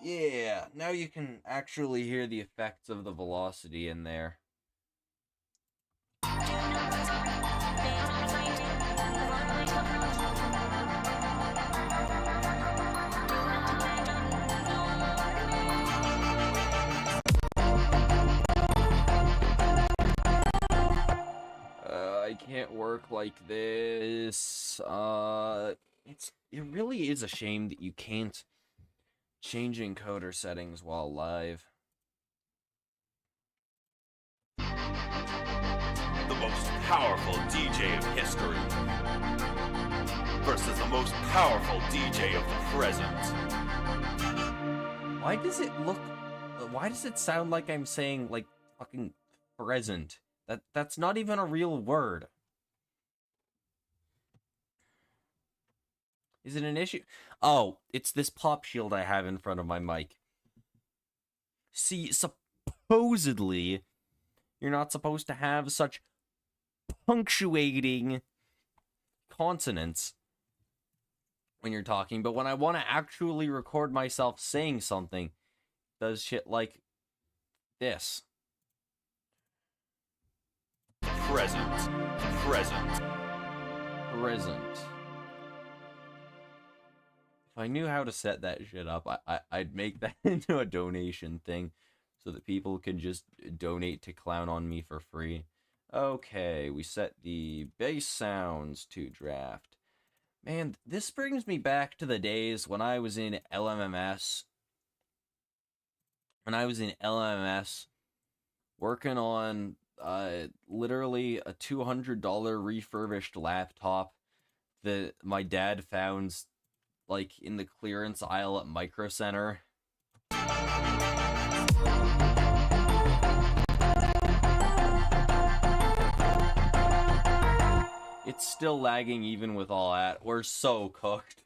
Yeah, now you can actually hear the effects of the velocity in there. I can't work like this. It really is a shame that you can't change encoder settings while live. The most powerful DJ of history versus the most powerful DJ of the present. Why does it look... Why does it sound like I'm saying, like, fucking present? That's not even a real word. Is it an issue? Oh, it's this pop shield I have in front of my mic. See, supposedly, you're not supposed to have such punctuating consonants when you're talking, but when I want to actually record myself saying something, it does shit like this. Present. Present. If I knew how to set that shit up, I'd make that into a donation thing so that people can just donate to clown on me for free. Okay, we set the bass sounds to draft. Man, this brings me back to the days when I was in LMMS. Working on literally a $200 refurbished laptop that my dad found like in the clearance aisle at Micro Center. It's still lagging even with all that. We're so cooked.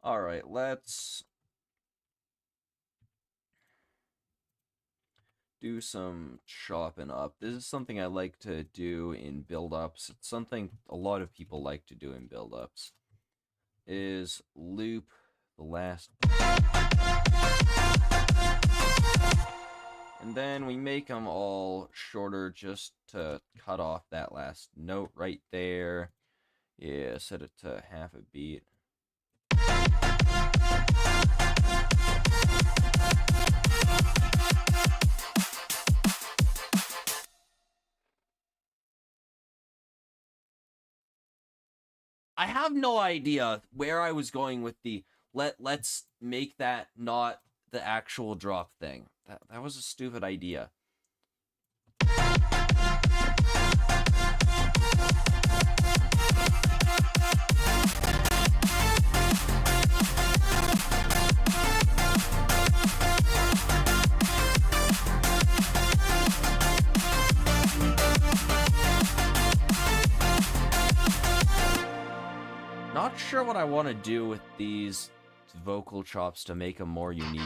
All right, let's do some chopping up. This is something I like to do in build-ups. It's something a lot of people like to do in build-ups. Is loop the last... And then we make them all shorter just to cut off that last note right there. Yeah, set it to half a beat. I have no idea where I was going with the let's make that not the actual drop thing. That was a stupid idea. Not sure what I want to do with these vocal chops to make them more unique.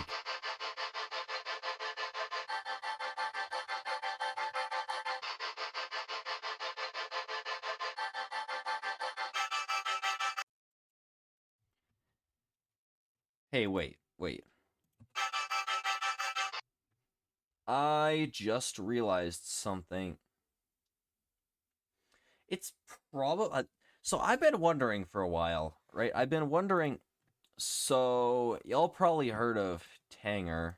Hey, wait. I just realized something. It's probably... So I've been wondering for a while, right? I've been wondering, so y'all probably heard of Tanger.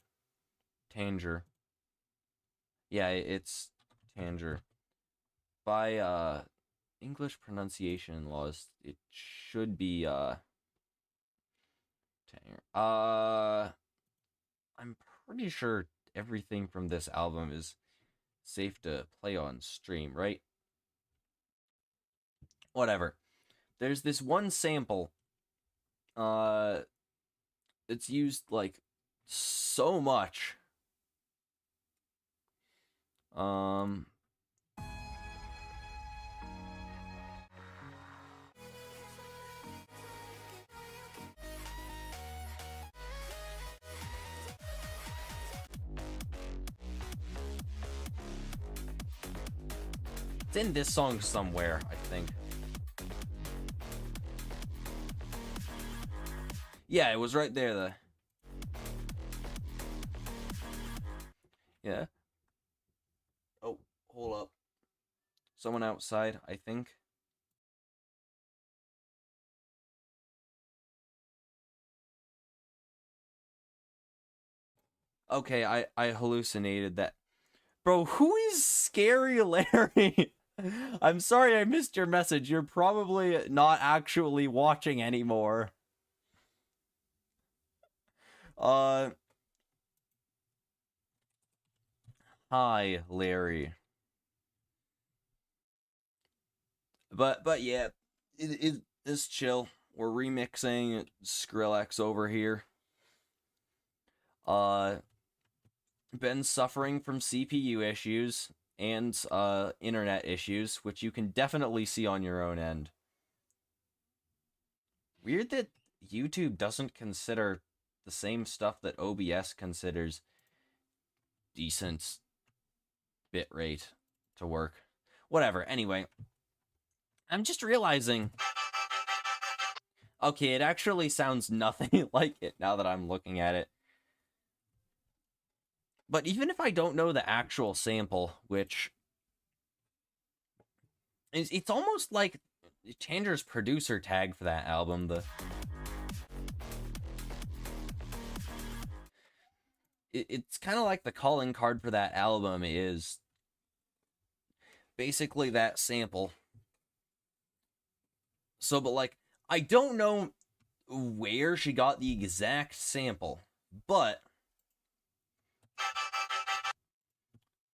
Yeah, it's Tanger. By English pronunciation laws, it should be Tanger. I'm pretty sure everything from this album is safe to play on stream, right? Whatever. There's this one sample it's used like so much. It's in this song somewhere, I think. Yeah, it was right there. Yeah. Oh, hold up. Someone outside, I think. Okay, I hallucinated that. Bro, who is Scary Larry? I'm sorry I missed your message. You're probably not actually watching anymore. Hi, Larry. But yeah, it's chill. We're remixing Skrillex over here. Been suffering from CPU issues and internet issues, which you can definitely see on your own end. Weird that YouTube doesn't consider the same stuff that OBS considers decent bitrate to work. Whatever, anyway. I'm just realizing... Okay, it actually sounds nothing like it now that I'm looking at it. But even if I don't know the actual sample, which... It's almost like Tanger's producer tag for that album, It's kind of like the calling card for that album is basically that sample. So, but like, I don't know where she got the exact sample, but...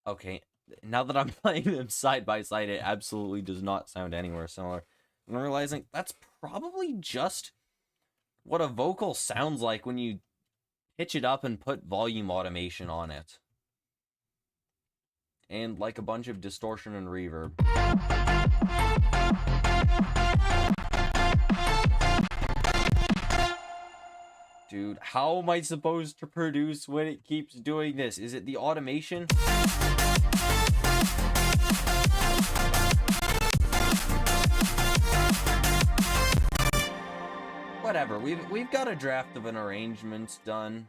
Okay, now that I'm playing them side by side, it absolutely does not sound anywhere similar. I'm realizing that's probably just what a vocal sounds like when you pitch it up and put volume automation on it. And like a bunch of distortion and reverb. Dude, how am I supposed to produce when it keeps doing this? Is it the automation? Whatever, we've got a draft of an arrangement done.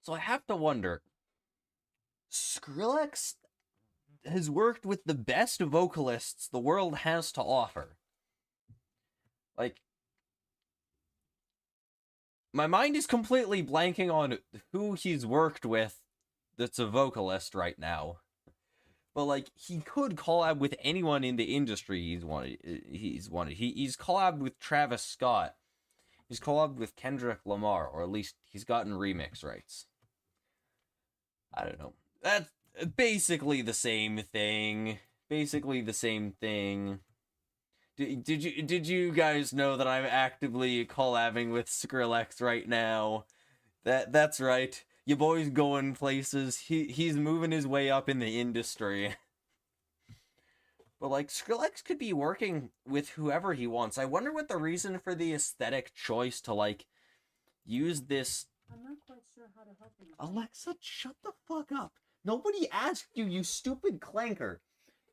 So I have to wonder, Skrillex has worked with the best vocalists the world has to offer. Like, my mind is completely blanking on who he's worked with that's a vocalist right now. But, like, he could collab with anyone in the industry he's wanted. He's collabed with Travis Scott. He's collabed with Kendrick Lamar, or at least he's gotten remix rights. I don't know. That's basically the same thing. Did you guys know that I'm actively collabing with Skrillex right now? That's right. Your boy's going places. He's moving his way up in the industry. But like, Skrillex could be working with whoever he wants. I wonder what the reason for the aesthetic choice to like use this. I'm not quite sure how to help you. Alexa, shut the fuck up. Nobody asked you, you stupid clanker.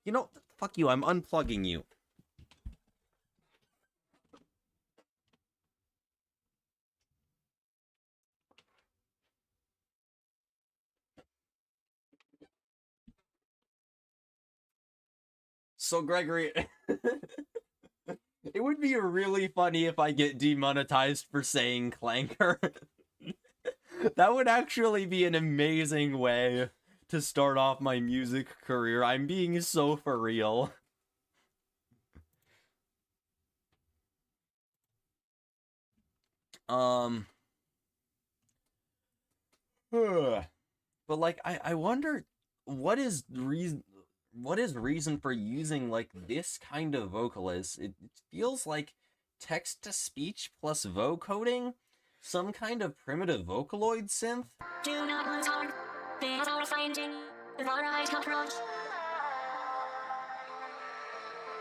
You know, fuck you, I'm unplugging you. So Gregory, it would be really funny if I get demonetized for saying clanker. That would actually be an amazing way to start off my music career. I'm being so for real. But like I wonder what is reason for using like this kind of vocalist? It feels like text to speech plus vocoding, some kind of primitive Vocaloid synth. Do not lose heart. They are finding the right approach.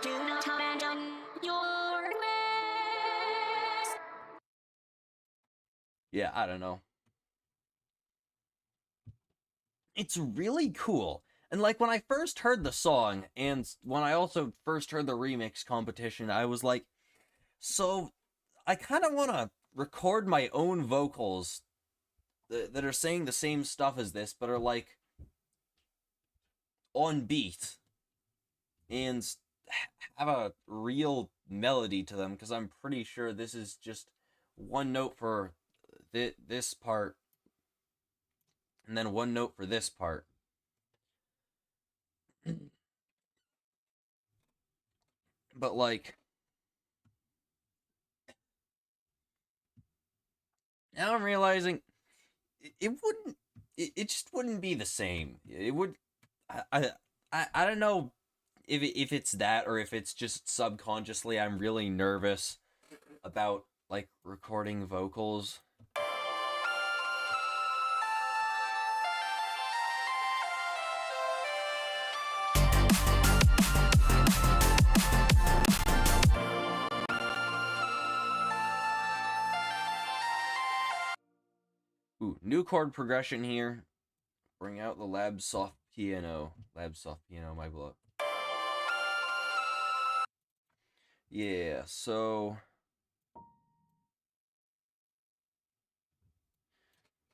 Do not abandon your quest. Yeah, I don't know. It's really cool. And like when I first heard the song, and when I also first heard the remix competition, I was like, so I kind of want to record my own vocals that are saying the same stuff as this, but are like on beat and have a real melody to them, because I'm pretty sure this is just one note for this part and then one note for this part. But like, now I'm realizing it wouldn't, it just wouldn't be the same. It would, I don't know if it's that, or if it's just subconsciously I'm really nervous about like recording vocals. Ooh, new chord progression here. Bring out the lab soft piano. Lab soft piano, my blow. Yeah, so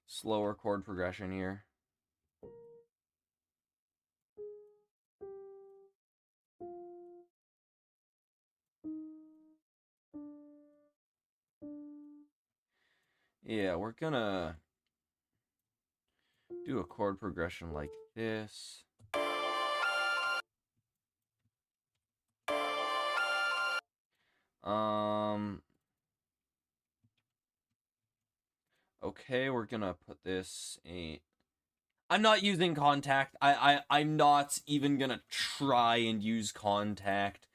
slower chord progression here. Yeah, we're gonna do a chord progression like this. Okay, we're gonna put this in. I'm not using Contact. I'm not even gonna try and use Contact.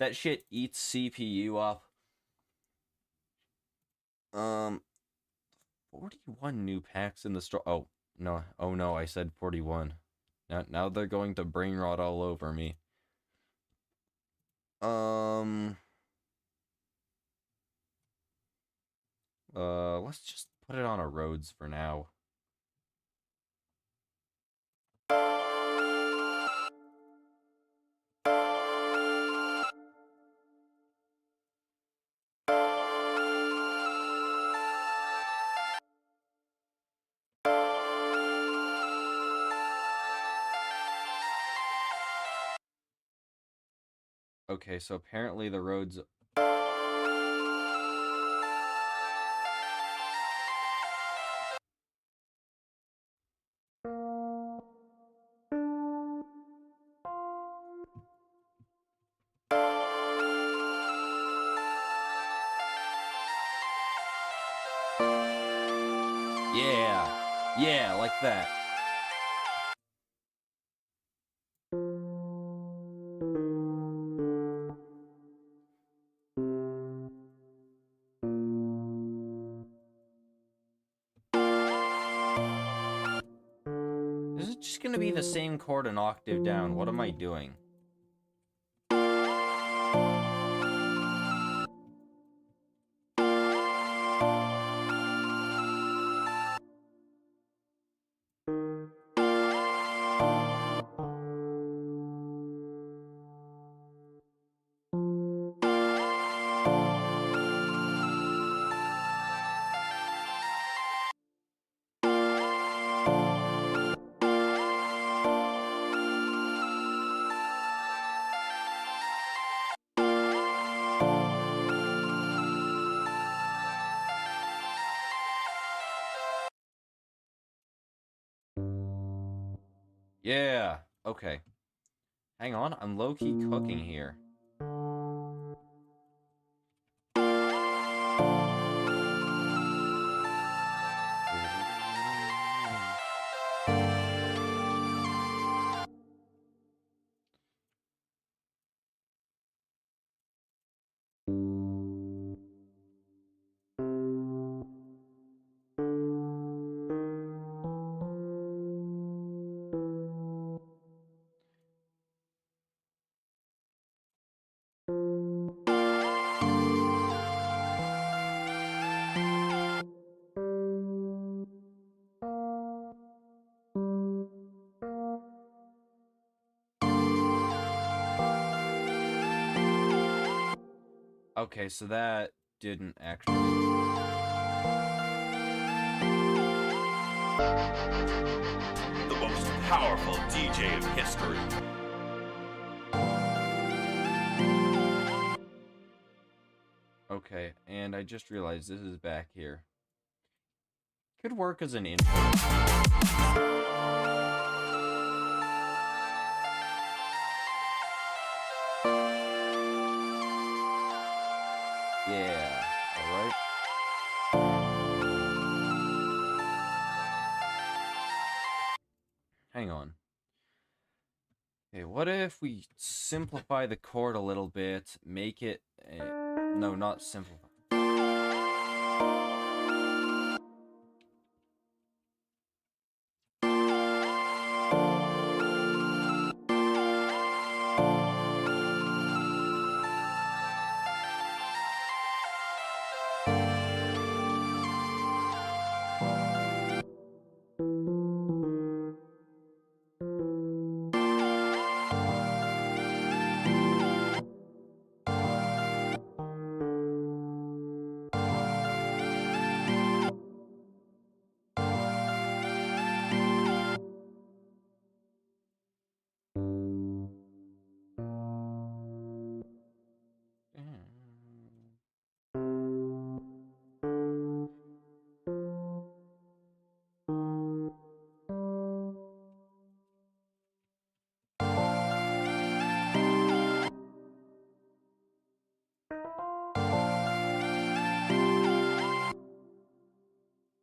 That shit eats CPU up. 41 new packs in the store. Oh no, I said 41. Now they're going to brain rot all over me. Let's just put it on a Rhodes for now. Okay, so apparently the Rhodes. Yeah, like that. This is just gonna be the same chord an octave down. What am I doing? Yeah. Okay. Hang on, I'm low-key cooking here. Okay, so that didn't actually... The most powerful DJ of history. Okay, and I just realized this is back here. Could work as an intro. Yeah, alright. Hang on. Okay, what if we simplify the chord a little bit, make it... no, not simplify.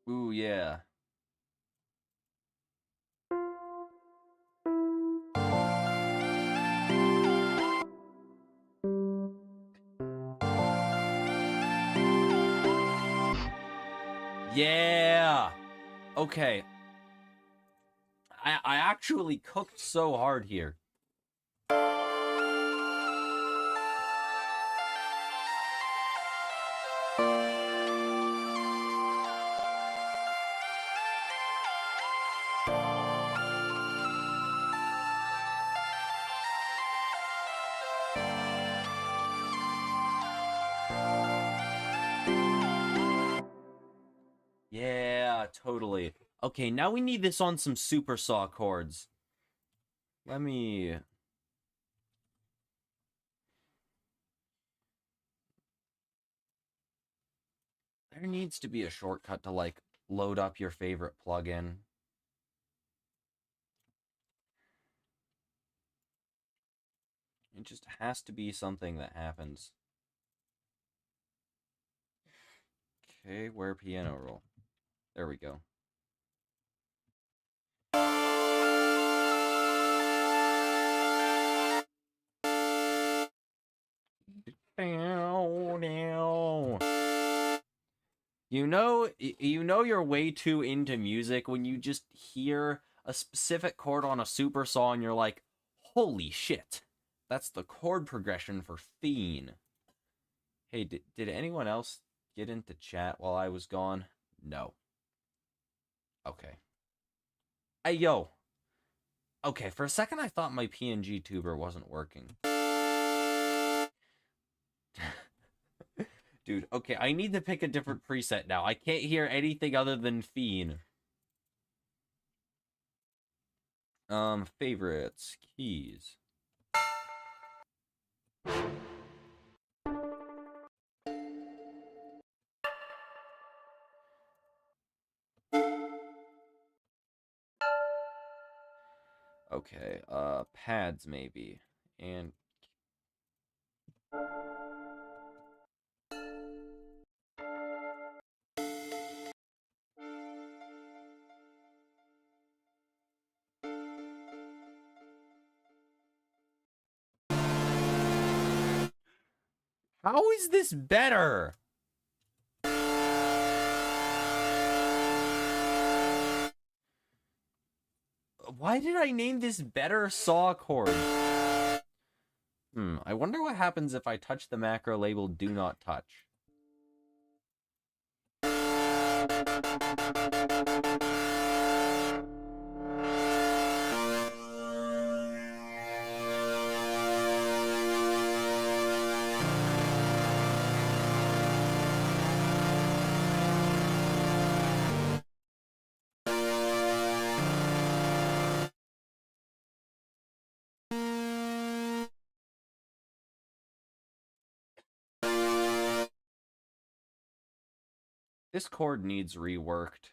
Ooh, yeah. Yeah! Okay. I actually cooked so hard here. Yeah, totally. Okay, now we need this on some super saw chords. Let me... There needs to be a shortcut to, like, load up your favorite plugin. It just has to be something that happens. Okay, where piano roll? There we go. You know you're way too into music when you just hear a specific chord on a super saw and you're like, holy shit, that's the chord progression for Fiend. Hey, did anyone else get into chat while I was gone? No. Okay. Hey, yo. Okay, for a second I thought my PNG tuber wasn't working. Dude, okay, I need to pick a different preset now. I can't hear anything other than Fiend. Favorites, keys. Okay, pads maybe. And how is this better? Why did I name this better saw cord? I wonder what happens if I touch the macro label do not touch. This cord needs reworked.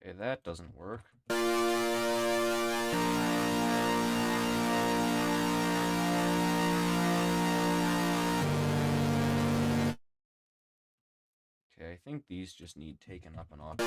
Okay, that doesn't work. Okay, I think these just need taken up a notch.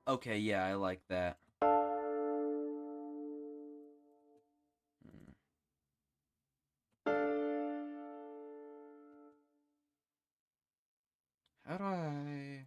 Okay, yeah, I like that. How do I...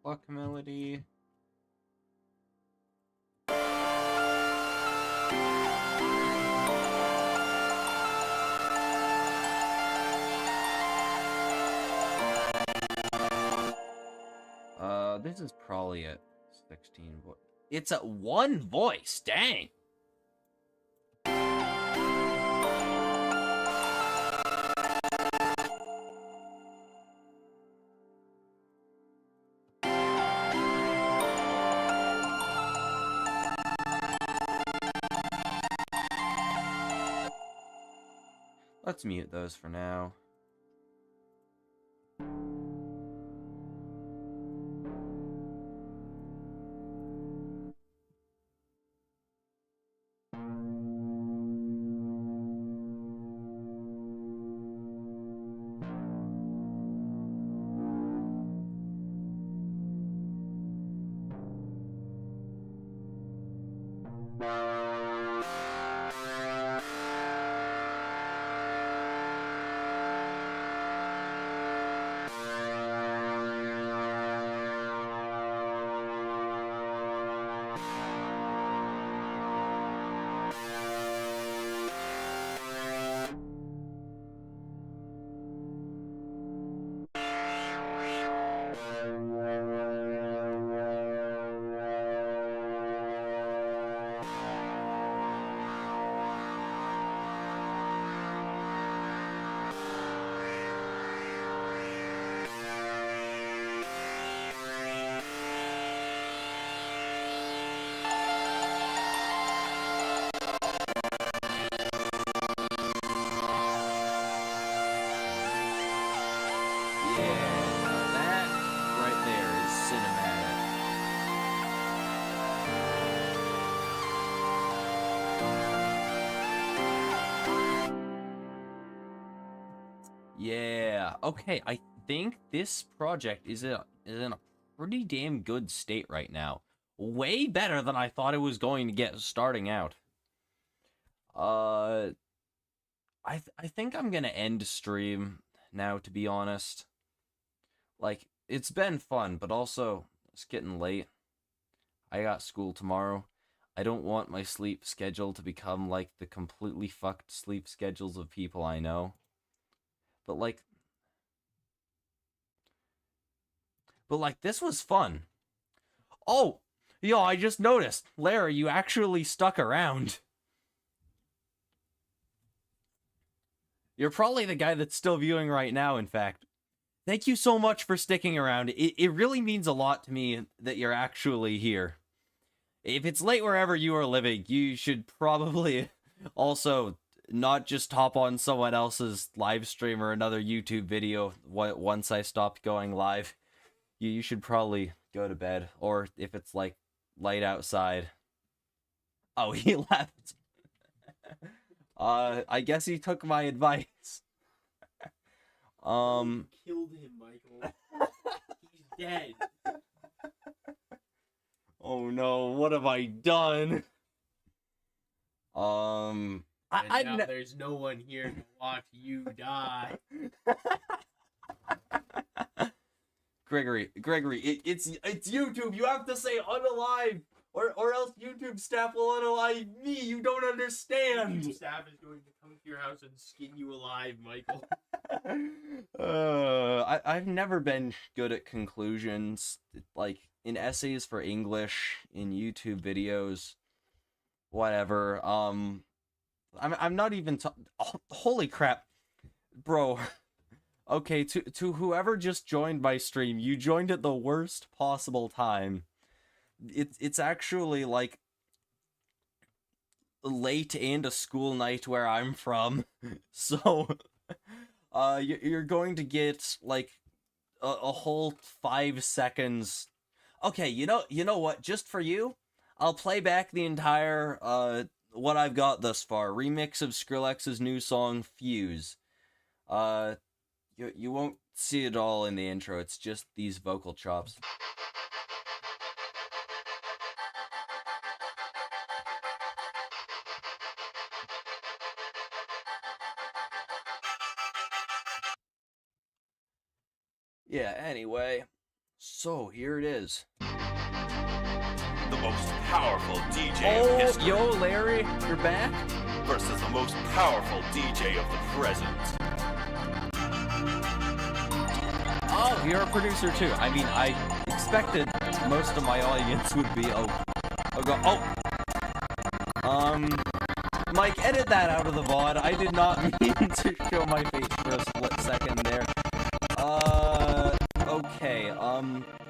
Fuck melody. This is probably at 16 voice. It's at one voice, dang. Let's mute those for now. Yeah, okay, I think this project is in a pretty damn good state right now. Way better than I thought it was going to get starting out. I think I'm gonna end stream now, to be honest. Like, it's been fun, but also, it's getting late. I got school tomorrow. I don't want my sleep schedule to become like the completely fucked sleep schedules of people I know. But like, this was fun. Oh, yo, I just noticed. Lara, you actually stuck around. You're probably the guy that's still viewing right now, in fact. Thank you so much for sticking around. It really means a lot to me that you're actually here. If it's late wherever you are living, you should probably also not just hop on someone else's live stream or another YouTube video once I stopped going live. You should probably go to bed, or if it's like light outside. Oh, he left. I guess he took my advice. Killed him, Michael. He's dead. Oh no, what have I done? And now there's no one here to watch you die. Gregory, it's YouTube. You have to say unalive, or else YouTube staff will unalive me. You don't understand. YouTube staff is going to come to your house and skin you alive, Michael. I've never been good at conclusions, like in essays for English, in YouTube videos, whatever. I'm not even. Oh, holy crap, bro. Okay, to whoever just joined my stream, you joined at the worst possible time. It's actually like late and a school night where I'm from, so you're going to get like a whole 5 seconds. Okay, you know what? Just for you, I'll play back the entire what I've got thus far. Remix of Skrillex's new song Fuse. You won't see it all in the intro. It's just these vocal chops. Yeah, anyway, So here it is. The most powerful DJ of Oh, history yo, Larry, you're back? versus the most powerful DJ of the present. Oh, you're a producer too. I mean, I expected most of my audience would be, Mike, edit that out of the VOD. I did not mean to show my face for a split second there. Okay,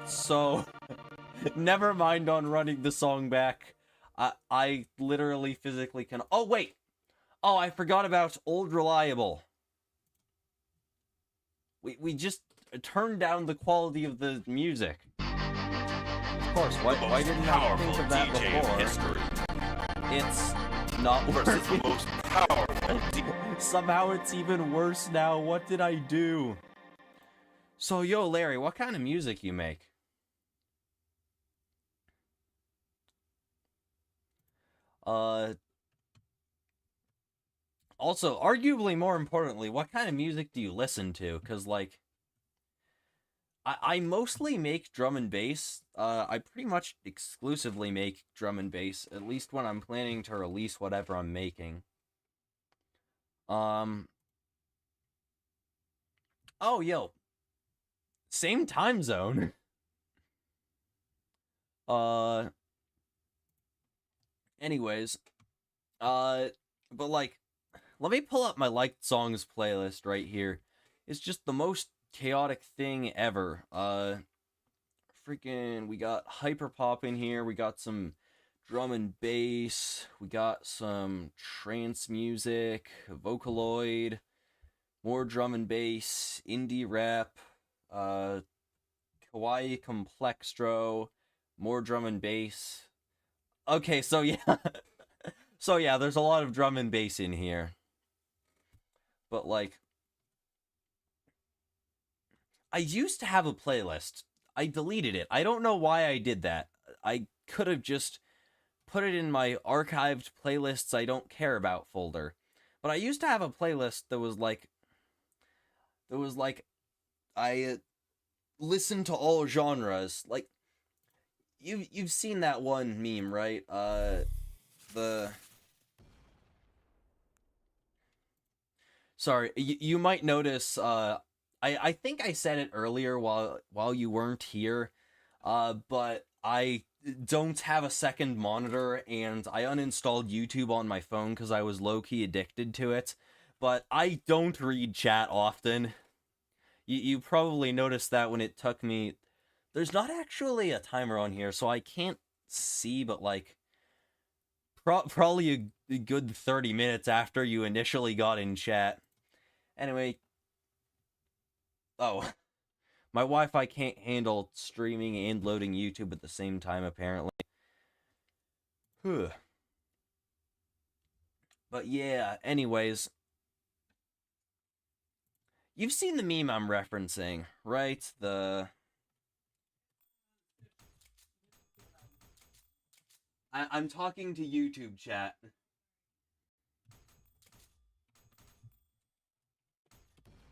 so, never mind on running the song back. I literally physically can, oh wait! Oh, I forgot about Old Reliable. We just turned down the quality of the music. Of course, why didn't I think of that DJ before? of history It's not versus the working. most powerful DJ. Somehow it's even worse now. What did I do? So, yo, Larry, what kind of music you make? Also, arguably more importantly, what kind of music do you listen to? Because, like, I mostly make drum and bass. I pretty much exclusively make drum and bass, at least when I'm planning to release whatever I'm making. Oh, yo. Same time zone. Anyways. But, like, let me pull up my liked songs playlist right here. It's just the most chaotic thing ever. Freaking, we got hyperpop in here. We got some drum and bass. We got some trance music, Vocaloid, more drum and bass, indie rap, kawaii complextro, more drum and bass. Okay, so yeah. So yeah, there's a lot of drum and bass in here. But like, I used to have a playlist. I deleted it. I don't know why I did that. I could have just put it in my archived playlists I don't care about folder. But I used to have a playlist that was like, I listen to all genres. Like, you've seen that one meme, right? Sorry, you might notice, I think I said it earlier while you weren't here, but I don't have a second monitor, and I uninstalled YouTube on my phone because I was low-key addicted to it, but I don't read chat often. You probably noticed that when it took me... There's not actually a timer on here, so I can't see, but like... Probably a good 30 minutes after you initially got in chat. Anyway... Oh, my Wi-Fi can't handle streaming and loading YouTube at the same time, apparently. But yeah, anyways. You've seen the meme I'm referencing, right? I'm talking to YouTube chat.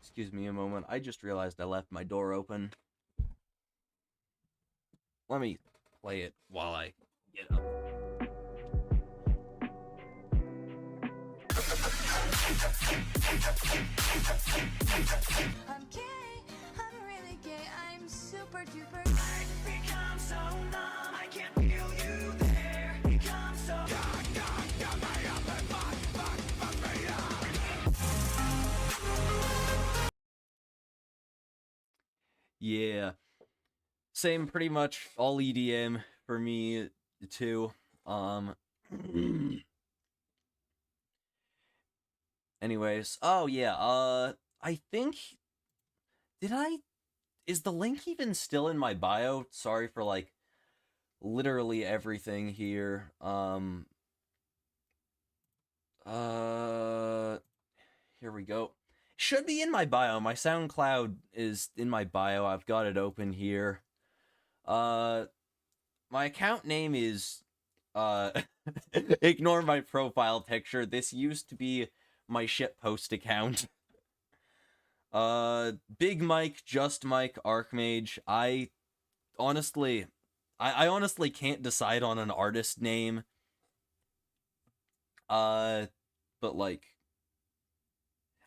Excuse me a moment. I just realized I left my door open. Let me play it while I get up. I'm gay, I'm really gay, I'm super duper. I've become so numb, I can't feel you there. Become so Yeah. Same, pretty much all EDM for me too. Anyways, oh yeah, I think is the link even still in my bio? Sorry for like literally everything here. Here we go. Should be in my bio. My SoundCloud is in my bio. I've got it open here. My account name is ignore my profile picture. This used to be my shitpost account. Big Mike, Just Mike, Archmage. I honestly, I honestly can't decide on an artist name. But like,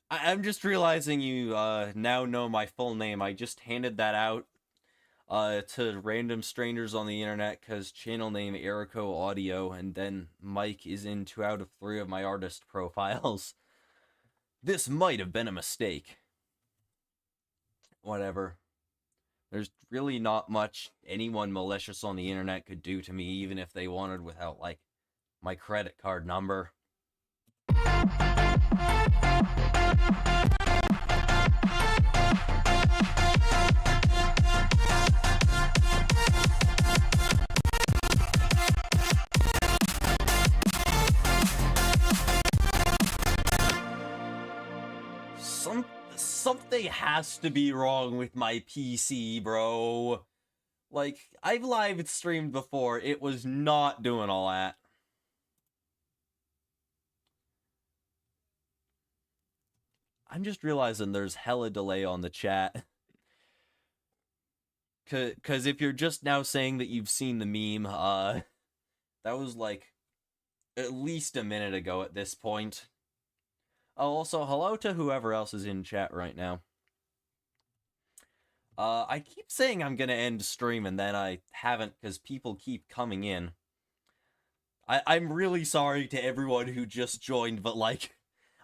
I'm just realizing you now know my full name. I just handed that out to random strangers on the internet because channel name Erico Audio, and then Mike is in 2 out of 3 of my artist profiles. This might have been a mistake. Whatever. There's really not much anyone malicious on the internet could do to me, even if they wanted, without, like, my credit card number. Something has to be wrong with my PC, bro. Like, I've live streamed before. It was not doing all that. I'm just realizing there's hella delay on the chat. Cause if you're just now saying that you've seen the meme, that was like at least a minute ago at this point. Oh, also, hello to whoever else is in chat right now. I keep saying I'm gonna end stream, and then I haven't, because people keep coming in. I'm really sorry to everyone who just joined, but, like,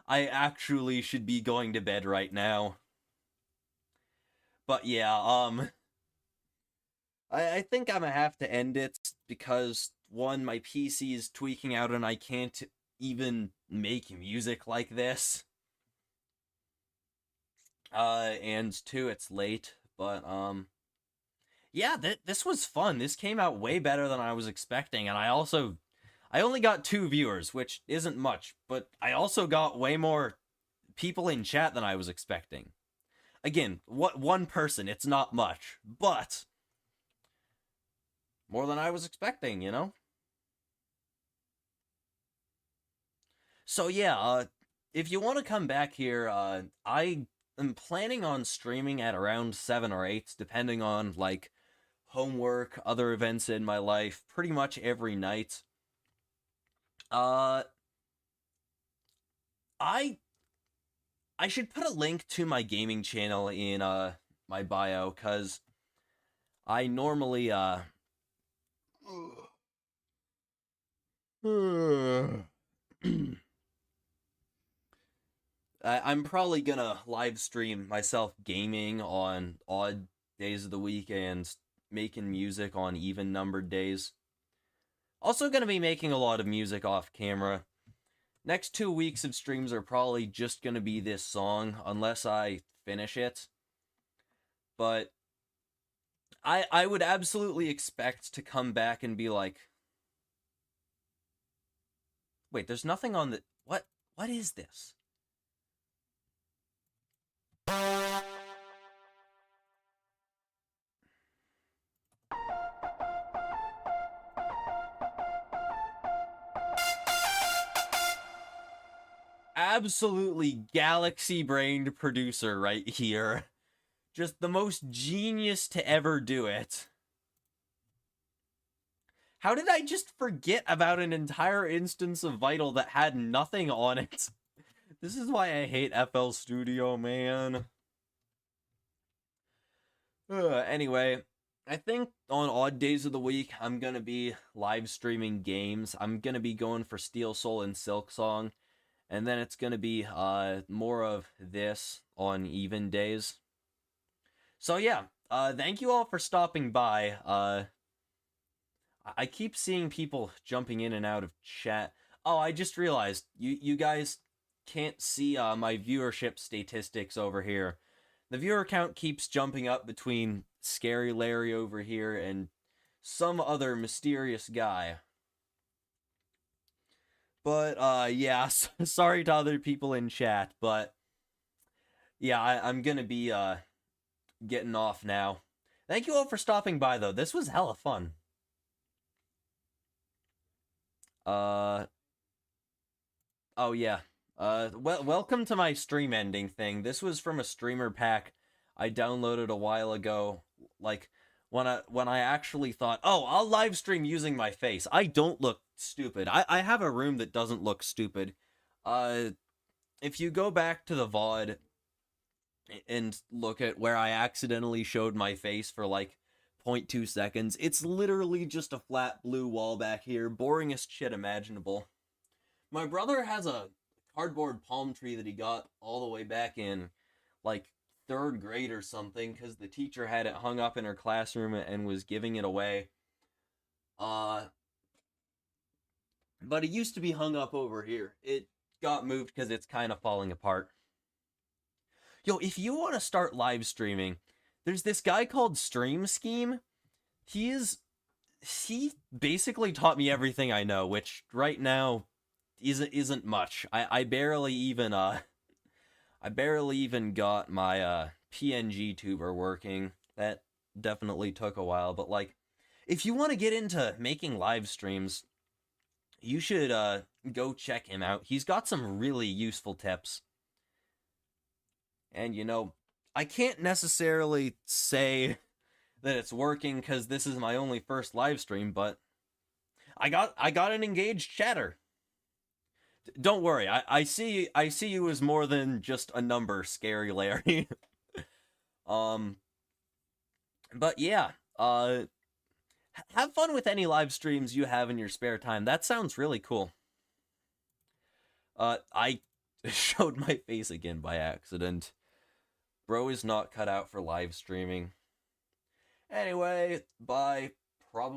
I actually should be going to bed right now. But yeah, I think I'm gonna have to end it, because, one, my PC is tweaking out, and I can't even make music like this. And 2, it's late, but, yeah, this was fun. This came out way better than I was expecting, and I only got 2 viewers, which isn't much, but I also got way more people in chat than I was expecting. Again, one person, it's not much, but more than I was expecting, you know? So yeah, if you want to come back here, I am planning on streaming at around 7 or 8, depending on, like, homework, other events in my life, pretty much every night. I should put a link to my gaming channel in, my bio, because I normally, I'm probably gonna live stream myself gaming on odd days of the week and making music on even numbered days. Also gonna be making a lot of music off camera. Next 2 weeks of streams are probably just gonna be this song, unless I finish it. But I would absolutely expect to come back and be like, wait, there's nothing on the... What is this? Absolutely galaxy-brained producer right here. Just the most genius to ever do it. How did I just forget about an entire instance of Vital that had nothing on it? This is why I hate FL Studio, man. Anyway, I think on odd days of the week, I'm gonna be live streaming games. I'm gonna be going for Steel Soul and Silksong. And then it's gonna be more of this on even days. So yeah, thank you all for stopping by. I keep seeing people jumping in and out of chat. Oh, I just realized, you guys can't see my viewership statistics over here. The viewer count keeps jumping up between Scary Larry over here and some other mysterious guy. But, yeah, sorry to other people in chat, but yeah, I'm gonna be, getting off now. Thank you all for stopping by, though. This was hella fun. Oh, yeah. Welcome to my stream ending thing. This was from a streamer pack I downloaded a while ago. Like, when I actually thought, oh, I'll live stream using my face. I don't look stupid. I have a room that doesn't look stupid. If you go back to the VOD and look at where I accidentally showed my face for like 0.2 seconds, it's literally just a flat blue wall back here, boringest shit imaginable. My brother has a cardboard palm tree that he got all the way back in like 3rd grade or something, because the teacher had it hung up in her classroom and was giving it away. But it used to be hung up over here. It got moved because it's kind of falling apart. Yo, if you want to start live streaming, there's this guy called Stream Scheme. He basically taught me everything I know, which right now isn't much. I barely even got my PNG tuber working. That definitely took a while, but like, if you want to get into making live streams, you should go check him out. He's got some really useful tips. And you know, I can't necessarily say that it's working because this is my only first live stream, but I got an engaged chatter. Don't worry, I see you as more than just a number, Scary Larry. But yeah, have fun with any live streams you have in your spare time. That sounds really cool. I showed my face again by accident. Bro is not cut out for live streaming. Anyway, bye. Probably